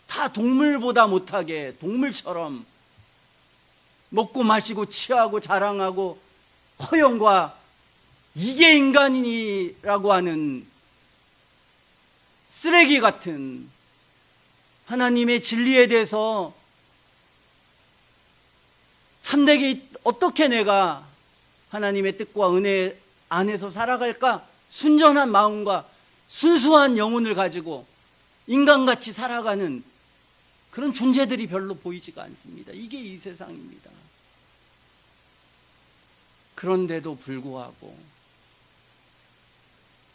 다 동물보다 못하게 동물처럼 먹고 마시고 취하고 자랑하고 허영과 이게 인간이라고 하는 쓰레기 같은 하나님의 진리에 대해서 참되게 어떻게 내가 하나님의 뜻과 은혜 안에서 살아갈까? 순전한 마음과 순수한 영혼을 가지고 인간같이 살아가는 그런 존재들이 별로 보이지가 않습니다. 이게 이 세상입니다. 그런데도 불구하고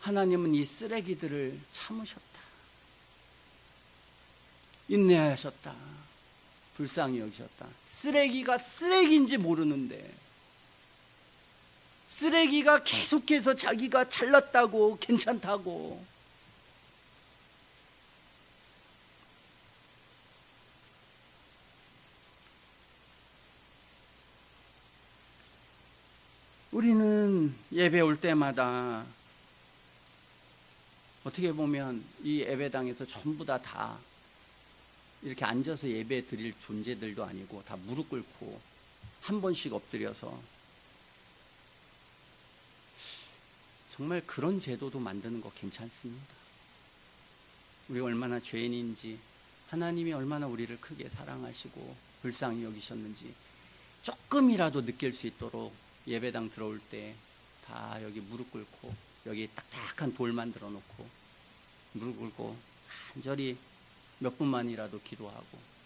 하나님은 이 쓰레기들을 참으셨다. 인내하셨다. 불쌍히 여기셨다. 쓰레기가 쓰레기인지 모르는데, 쓰레기가 계속해서 자기가 잘났다고 괜찮다고 우리는 예배 올 때마다 어떻게 보면 이 예배당에서 전부 다 이렇게 앉아서 예배 드릴 존재들도 아니고 다 무릎 꿇고 한 번씩 엎드려서 정말 그런 제도도 만드는 거 괜찮습니다. 우리가 얼마나 죄인인지, 하나님이 얼마나 우리를 크게 사랑하시고 불쌍히 여기셨는지 조금이라도 느낄 수 있도록 예배당 들어올 때 다 여기 무릎 꿇고 여기 딱딱한 돌 만들어 놓고 무릎 꿇고 간절히 몇 분만이라도 기도하고,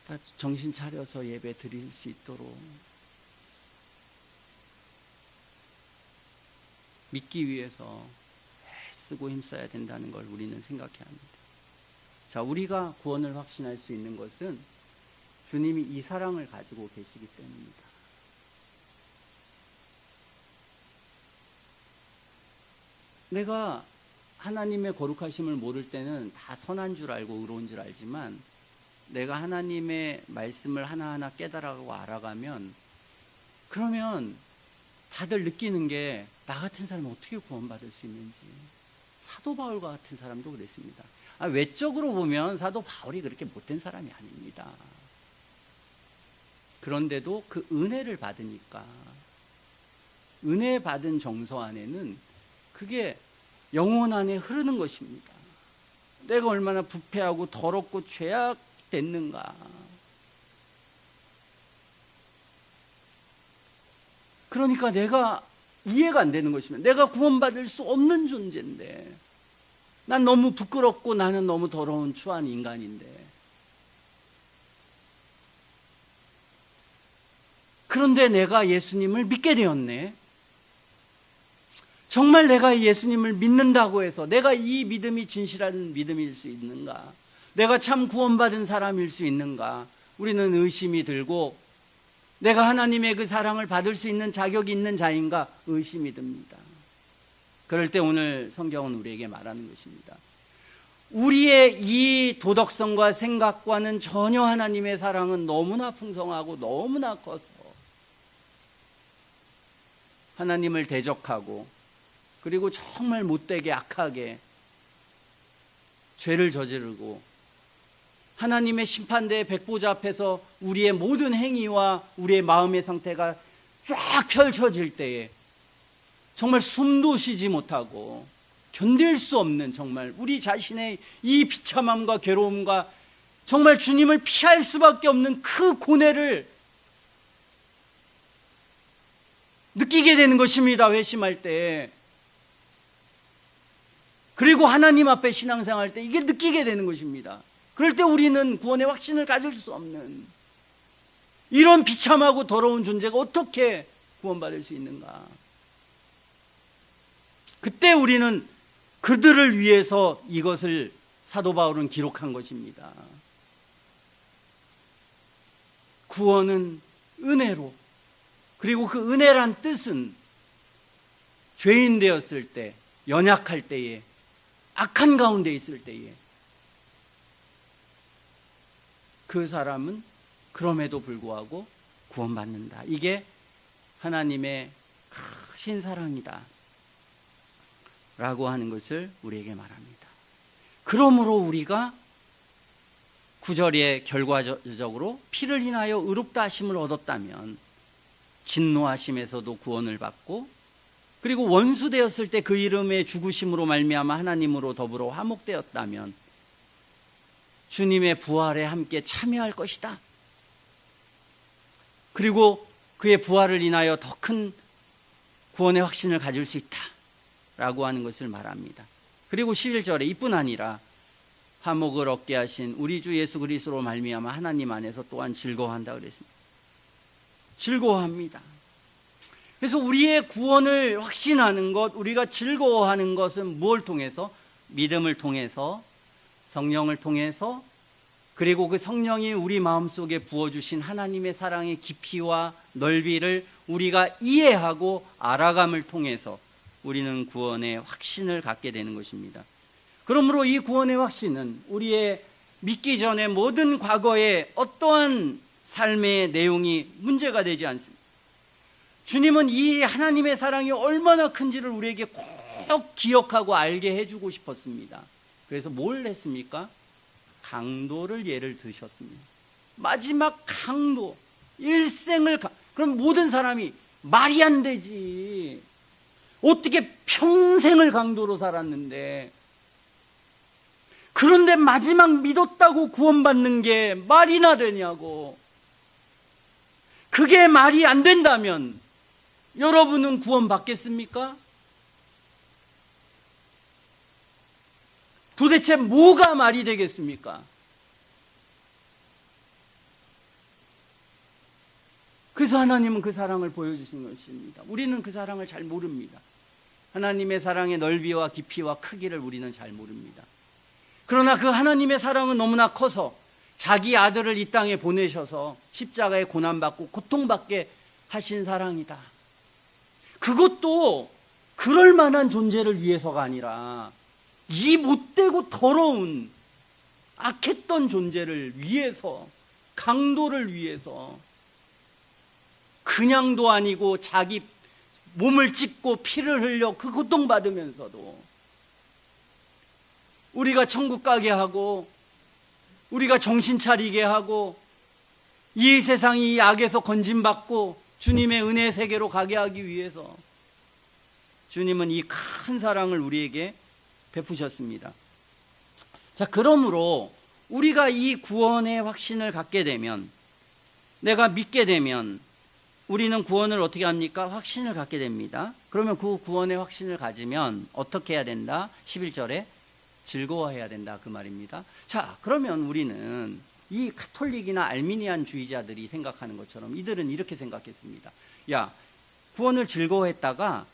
다 정신 차려서 예배 드릴 수 있도록 믿기 위해서 애쓰고 힘써야 된다는 걸 우리는 생각해야 합니다. 자, 우리가 구원을 확신할 수 있는 것은 주님이 이 사랑을 가지고 계시기 때문입니다. 내가 하나님의 거룩하심을 모를 때는 다 선한 줄 알고 의로운 줄 알지만, 내가 하나님의 말씀을 하나하나 깨달아가고 알아가면, 그러면 다들 느끼는 게 나 같은 사람은 어떻게 구원받을 수 있는지. 사도 바울과 같은 사람도 그랬습니다. 외적으로 보면 사도 바울이 그렇게 못된 사람이 아닙니다. 그런데도 그 은혜를 받으니까, 은혜 받은 정서 안에는 그게 영혼 안에 흐르는 것입니다. 내가 얼마나 부패하고 더럽고 죄악됐는가. 그러니까 내가 이해가 안 되는 것입니다. 내가 구원받을 수 없는 존재인데, 난 너무 부끄럽고 나는 너무 더러운 추한 인간인데, 그런데 내가 예수님을 믿게 되었네. 정말 내가 예수님을 믿는다고 해서 내가 이 믿음이 진실한 믿음일 수 있는가? 내가 참 구원받은 사람일 수 있는가? 우리는 의심이 들고, 내가 하나님의 그 사랑을 받을 수 있는 자격이 있는 자인가? 의심이 듭니다. 그럴 때 오늘 성경은 우리에게 말하는 것입니다. 우리의 이 도덕성과 생각과는 전혀 하나님의 사랑은 너무나 풍성하고 너무나 커서 하나님을 대적하고, 그리고 정말 못되게 악하게 죄를 저지르고 하나님의 심판대의 백보자 앞에서 우리의 모든 행위와 우리의 마음의 상태가 쫙 펼쳐질 때에 정말 숨도 쉬지 못하고 견딜 수 없는, 정말 우리 자신의 이 비참함과 괴로움과 정말 주님을 피할 수밖에 없는 그 고뇌를 느끼게 되는 것입니다. 회심할 때, 그리고 하나님 앞에 신앙생활할 때 이게 느끼게 되는 것입니다. 그럴 때 우리는 구원의 확신을 가질 수 없는 이런 비참하고 더러운 존재가 어떻게 구원받을 수 있는가? 그때 우리는 그들을 위해서 이것을 사도 바울은 기록한 것입니다. 구원은 은혜로, 그리고 그 은혜란 뜻은 죄인 되었을 때, 연약할 때에, 악한 가운데 있을 때에 그 사람은 그럼에도 불구하고 구원받는다. 이게 하나님의 크신 사랑이다 라고 하는 것을 우리에게 말합니다. 그러므로 우리가 9절에 결과적으로 피를 인하여 의롭다 하심을 얻었다면 진노하심에서도 구원을 받고, 그리고 원수 되었을 때 그 이름의 죽으심으로 말미암아 하나님으로 더불어 화목되었다면 주님의 부활에 함께 참여할 것이다. 그리고 그의 부활을 인하여 더 큰 구원의 확신을 가질 수 있다 라고 하는 것을 말합니다. 그리고 11절에 이뿐 아니라 화목을 얻게 하신 우리 주 예수 그리스도로 말미암아 하나님 안에서 또한 즐거워한다 그랬습니다. 즐거워합니다. 그래서 우리의 구원을 확신하는 것, 우리가 즐거워하는 것은 무엇을 통해서? 믿음을 통해서, 성령을 통해서, 그리고 그 성령이 우리 마음속에 부어주신 하나님의 사랑의 깊이와 넓이를 우리가 이해하고 알아감을 통해서 우리는 구원의 확신을 갖게 되는 것입니다. 그러므로 이 구원의 확신은 우리의 믿기 전에 모든 과거의 어떠한 삶의 내용이 문제가 되지 않습니다. 주님은 이 하나님의 사랑이 얼마나 큰지를 우리에게 꼭 기억하고 알게 해주고 싶었습니다. 그래서 뭘 했습니까? 강도를 예를 드셨습니다. 마지막 강도, 일생을 그럼 모든 사람이 말이 안 되지. 어떻게 평생을 강도로 살았는데, 그런데 마지막 믿었다고 구원받는 게 말이나 되냐고. 그게 말이 안 된다면 여러분은 구원받겠습니까? 도대체 뭐가 말이 되겠습니까? 그래서 하나님은 그 사랑을 보여주신 것입니다. 우리는 그 사랑을 잘 모릅니다. 하나님의 사랑의 넓이와 깊이와 크기를 우리는 잘 모릅니다. 그러나 그 하나님의 사랑은 너무나 커서 자기 아들을 이 땅에 보내셔서 십자가에 고난받고 고통받게 하신 사랑이다. 그것도 그럴 만한 존재를 위해서가 아니라 이 못되고 더러운 악했던 존재를 위해서, 강도를 위해서, 그냥도 아니고 자기 몸을 찢고 피를 흘려 그 고통받으면서도 우리가 천국 가게 하고, 우리가 정신 차리게 하고, 이 세상이 이 악에서 건짐받고 주님의 은혜 세계로 가게 하기 위해서 주님은 이 큰 사랑을 우리에게 베푸셨습니다. 자, 그러므로 우리가 이 구원의 확신을 갖게 되면, 내가 믿게 되면 우리는 구원을 어떻게 합니까? 확신을 갖게 됩니다. 그러면 그 구원의 확신을 가지면 어떻게 해야 된다? 11절에 즐거워해야 된다 그 말입니다. 자, 그러면 우리는 이 가톨릭이나 알미니안주의자들이 생각하는 것처럼 이들은 이렇게 생각했습니다. 야, 구원을 즐거워했다가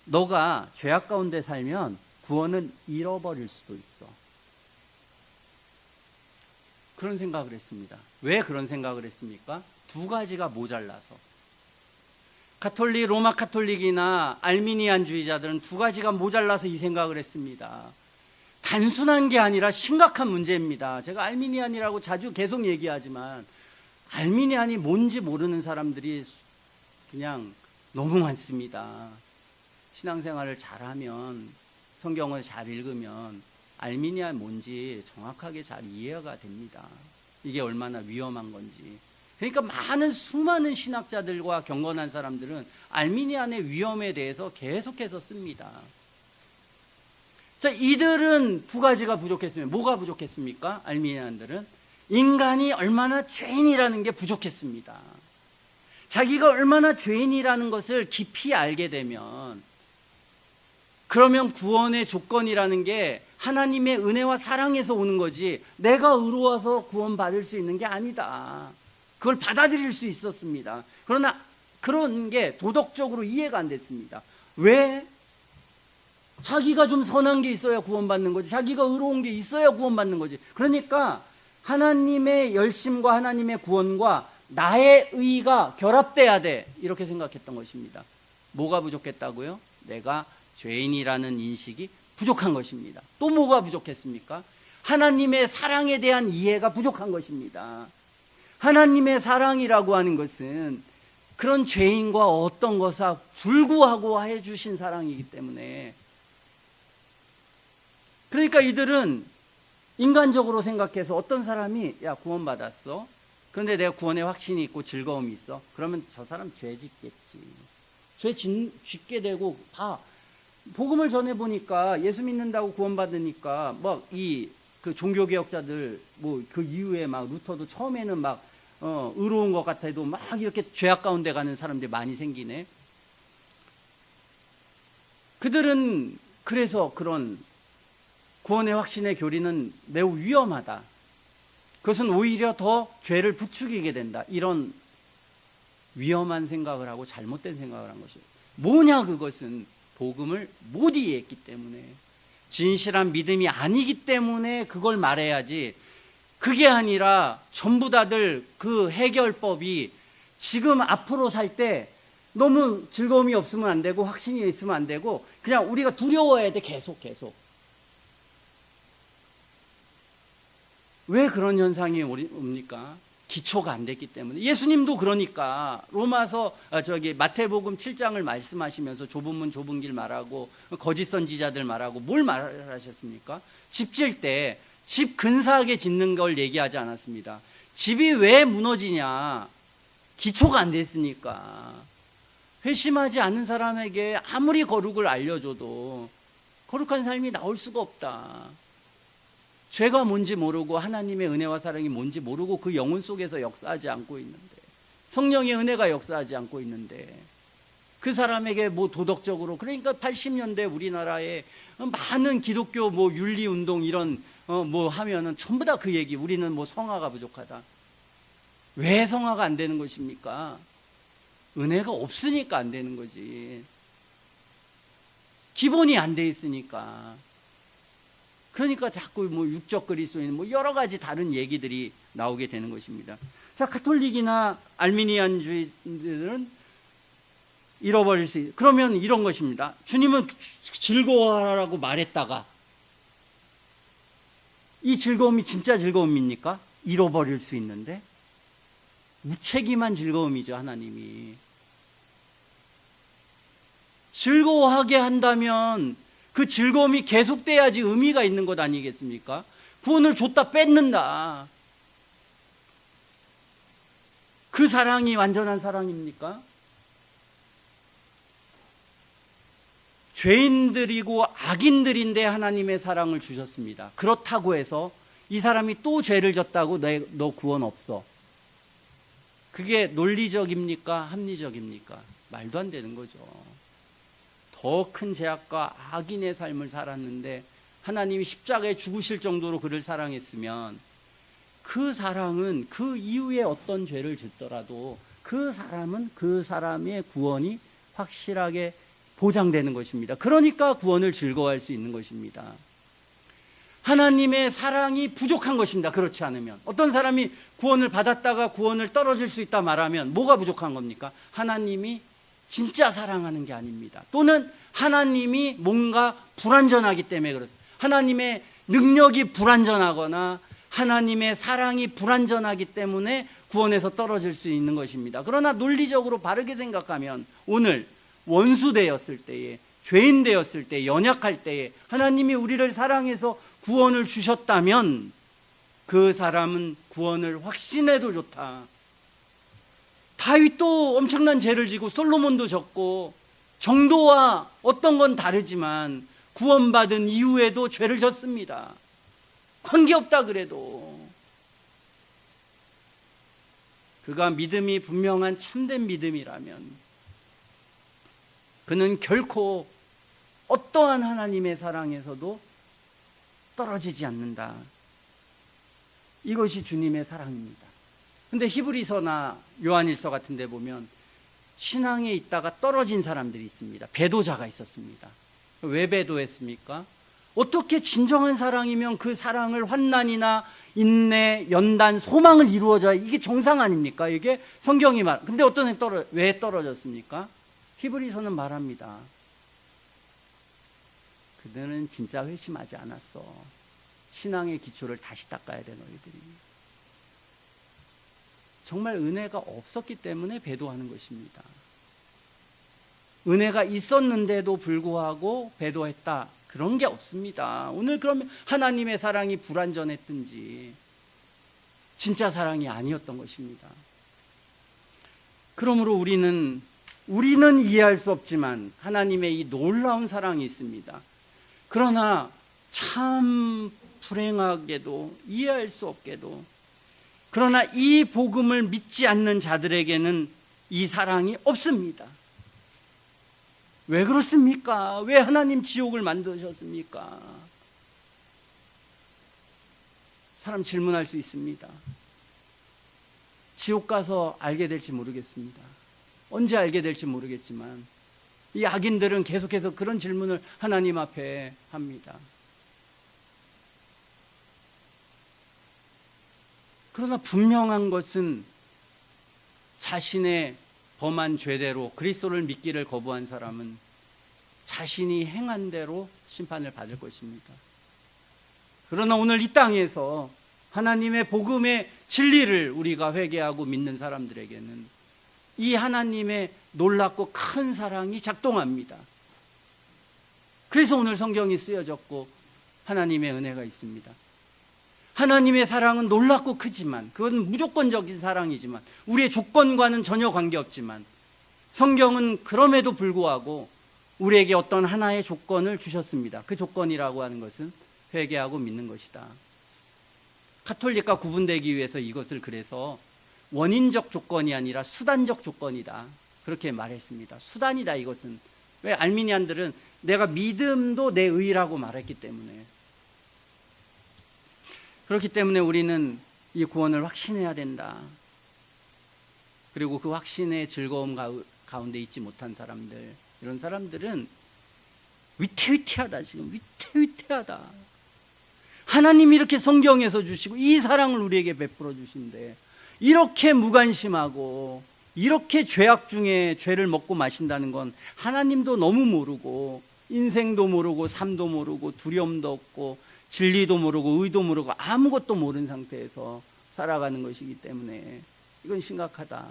너가 죄악 가운데 살면 구원은 잃어버릴 수도 있어. 그런 생각을 했습니다. 왜 그런 생각을 했습니까? 두 가지가 모자라서. 가톨릭, 로마 가톨릭이나 알미니안주의자들은 두 가지가 모자라서 이 생각을 했습니다. 단순한 게 아니라 심각한 문제입니다. 제가 알미니안이라고 자주 계속 얘기하지만 알미니안이 뭔지 모르는 사람들이 그냥 너무 많습니다. 신앙생활을 잘하면, 성경을 잘 읽으면 알미니안 뭔지 정확하게 잘 이해가 됩니다. 이게 얼마나 위험한 건지. 그러니까 수많은 신학자들과 경건한 사람들은 알미니안의 위험에 대해서 계속해서 씁니다. 자, 이들은 두 가지가 부족했습니다. 뭐가 부족했습니까? 알미니안들은 인간이 얼마나 죄인이라는 게 부족했습니다. 자기가 얼마나 죄인이라는 것을 깊이 알게 되면, 그러면 구원의 조건이라는 게 하나님의 은혜와 사랑에서 오는 거지, 내가 의로워서 구원받을 수 있는 게 아니다. 그걸 받아들일 수 있었습니다. 그러나 그런 게 도덕적으로 이해가 안 됐습니다. 왜? 자기가 좀 선한 게 있어야 구원받는 거지, 자기가 의로운 게 있어야 구원받는 거지. 그러니까 하나님의 열심과 하나님의 구원과 나의 의가 결합돼야 돼, 이렇게 생각했던 것입니다. 뭐가 부족했다고요? 내가 죄인이라는 인식이 부족한 것입니다. 또 뭐가 부족했습니까? 하나님의 사랑에 대한 이해가 부족한 것입니다. 하나님의 사랑이라고 하는 것은 그런 죄인과 어떤 것과 불구하고 해주신 사랑이기 때문에, 그러니까 이들은 인간적으로 생각해서 어떤 사람이 야 구원받았어, 그런데 내가 구원의 확신이 있고 즐거움이 있어, 그러면 저 사람 죄 짓겠지, 죄 짓게 되고, 다 복음을 전해보니까 예수 믿는다고 구원받으니까 그 종교개혁자들 그 이후에 루터도 처음에는 의로운 것 같아도 이렇게 죄악 가운데 가는 사람들이 많이 생기네. 그들은 그래서 그런 구원의 확신의 교리는 매우 위험하다, 그것은 오히려 더 죄를 부추기게 된다, 이런 위험한 생각을 하고 잘못된 생각을 한 것이에요. 뭐냐, 그것은 복음을 못 이해했기 때문에, 진실한 믿음이 아니기 때문에 그걸 말해야지, 그게 아니라 전부 다들 그 해결법이 지금 앞으로 살 때 너무 즐거움이 없으면 안 되고 확신이 있으면 안 되고 그냥 우리가 두려워해야 돼, 계속. 왜 그런 현상이 옵니까? 기초가 안 됐기 때문에. 예수님도 그러니까 마태복음 7장을 말씀하시면서 좁은 문 좁은 길 말하고 거짓 선지자들 말하고 뭘 말하셨습니까? 집 질 때 집 근사하게 짓는 걸 얘기하지 않았습니다. 집이 왜 무너지냐? 기초가 안 됐으니까. 회심하지 않는 사람에게 아무리 거룩을 알려줘도 거룩한 삶이 나올 수가 없다. 죄가 뭔지 모르고 하나님의 은혜와 사랑이 뭔지 모르고 그 영혼 속에서 역사하지 않고 있는데, 성령의 은혜가 역사하지 않고 있는데, 그 사람에게 도덕적으로, 그러니까 80년대 우리나라에 많은 기독교 윤리운동 이런 하면은 전부 다 그 얘기, 우리는 성화가 부족하다. 왜 성화가 안 되는 것입니까? 은혜가 없으니까 안 되는 거지. 기본이 안 돼 있으니까. 그러니까 자꾸 육적 그리스도인 여러 가지 다른 얘기들이 나오게 되는 것입니다. 자, 가톨릭이나 알미니안주의들은 잃어버릴 수 있어요. 그러면 이런 것입니다. 주님은 즐거워하라고 말했다가 이 즐거움이 진짜 즐거움입니까? 잃어버릴 수 있는데, 무책임한 즐거움이죠. 하나님이 즐거워하게 한다면 그 즐거움이 계속돼야지 의미가 있는 것 아니겠습니까? 구원을 줬다 뺏는다, 그 사랑이 완전한 사랑입니까? 죄인들이고 악인들인데 하나님의 사랑을 주셨습니다. 그렇다고 해서 이 사람이 또 죄를 졌다고 너 구원 없어, 그게 논리적입니까? 합리적입니까? 말도 안 되는 거죠. 더 큰 죄악과 악인의 삶을 살았는데 하나님이 십자가에 죽으실 정도로 그를 사랑했으면, 그 사랑은 그 이후에 어떤 죄를 짓더라도 그 사람은 그 사람의 구원이 확실하게 보장되는 것입니다. 그러니까 구원을 즐거워할 수 있는 것입니다. 하나님의 사랑이 부족한 것입니다. 그렇지 않으면, 어떤 사람이 구원을 받았다가 구원을 떨어질 수 있다 말하면 뭐가 부족한 겁니까? 하나님이 진짜 사랑하는 게 아닙니다. 또는 하나님이 뭔가 불완전하기 때문에 그렇습니다. 하나님의 능력이 불완전하거나 하나님의 사랑이 불완전하기 때문에 구원에서 떨어질 수 있는 것입니다. 그러나 논리적으로 바르게 생각하면, 오늘 원수 되었을 때에, 죄인 되었을 때, 연약할 때에 하나님이 우리를 사랑해서 구원을 주셨다면 그 사람은 구원을 확신해도 좋다. 다윗도 엄청난 죄를 지고 솔로몬도 졌고 정도와 어떤 건 다르지만 구원받은 이후에도 죄를 졌습니다. 관계없다 그래도. 그가 믿음이 분명한 참된 믿음이라면 그는 결코 어떠한 하나님의 사랑에서도 떨어지지 않는다. 이것이 주님의 사랑입니다. 근데 히브리서나 요한일서 같은 데 보면 신앙에 있다가 떨어진 사람들이 있습니다. 배도자가 있었습니다. 왜 배도했습니까? 어떻게 진정한 사랑이면 그 사랑을 환난이나 인내, 연단, 소망을 이루어져야 이게 정상 아닙니까? 이게 성경이 말. 근데 어떤 애 왜 떨어졌습니까? 히브리서는 말합니다. 그들은 진짜 회심하지 않았어. 신앙의 기초를 다시 닦아야 돼 너희들이. 정말 은혜가 없었기 때문에 배도하는 것입니다. 은혜가 있었는데도 불구하고 배도했다. 그런 게 없습니다. 오늘 그러면 하나님의 사랑이 불완전했든지 진짜 사랑이 아니었던 것입니다. 그러므로 우리는 이해할 수 없지만 하나님의 이 놀라운 사랑이 있습니다. 그러나 참 불행하게도 이해할 수 없게도 그러나 이 복음을 믿지 않는 자들에게는 이 사랑이 없습니다. 왜 그렇습니까? 왜 하나님 지옥을 만드셨습니까? 사람 질문할 수 있습니다. 지옥 가서 알게 될지 모르겠습니다. 언제 알게 될지 모르겠지만 이 악인들은 계속해서 그런 질문을 하나님 앞에 합니다. 그러나 분명한 것은 자신의 범한 죄대로 그리스도를 믿기를 거부한 사람은 자신이 행한 대로 심판을 받을 것입니다. 그러나 오늘 이 땅에서 하나님의 복음의 진리를 우리가 회개하고 믿는 사람들에게는 이 하나님의 놀랍고 큰 사랑이 작동합니다. 그래서 오늘 성경이 쓰여졌고 하나님의 은혜가 있습니다. 하나님의 사랑은 놀랍고 크지만 그건 무조건적인 사랑이지만 우리의 조건과는 전혀 관계없지만 성경은 그럼에도 불구하고 우리에게 어떤 하나의 조건을 주셨습니다. 그 조건이라고 하는 것은 회개하고 믿는 것이다. 가톨릭과 구분되기 위해서 이것을 그래서 원인적 조건이 아니라 수단적 조건이다. 그렇게 말했습니다. 수단이다 이것은. 왜? 알미니안들은 내가 믿음도 내 의라고 말했기 때문에. 그렇기 때문에 우리는 이 구원을 확신해야 된다. 그리고 그 확신의 즐거움 가운데 있지 못한 사람들, 이런 사람들은 위태위태하다. 지금 위태위태하다. 하나님이 이렇게 성경에서 주시고 이 사랑을 우리에게 베풀어 주신데 이렇게 무관심하고 이렇게 죄악 중에 죄를 먹고 마신다는 건 하나님도 너무 모르고 인생도 모르고 삶도 모르고 두려움도 없고 진리도 모르고 의도 모르고 아무것도 모르는 상태에서 살아가는 것이기 때문에 이건 심각하다.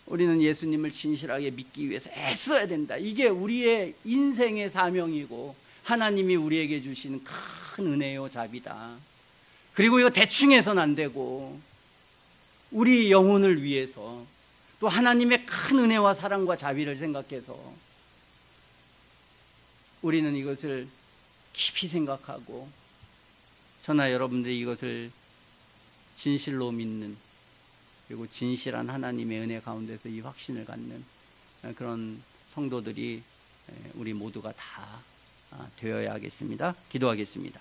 우리는 예수님을 진실하게 믿기 위해서 애써야 된다. 이게 우리의 인생의 사명이고 하나님이 우리에게 주시는 큰 은혜요 자비다. 그리고 이거 대충 해서는 안 되고 우리 영혼을 위해서 또 하나님의 큰 은혜와 사랑과 자비를 생각해서 우리는 이것을 깊이 생각하고 저나 여러분들이 이것을 진실로 믿는 그리고 진실한 하나님의 은혜 가운데서 이 확신을 갖는 그런 성도들이 우리 모두가 다 되어야 하겠습니다. 기도하겠습니다.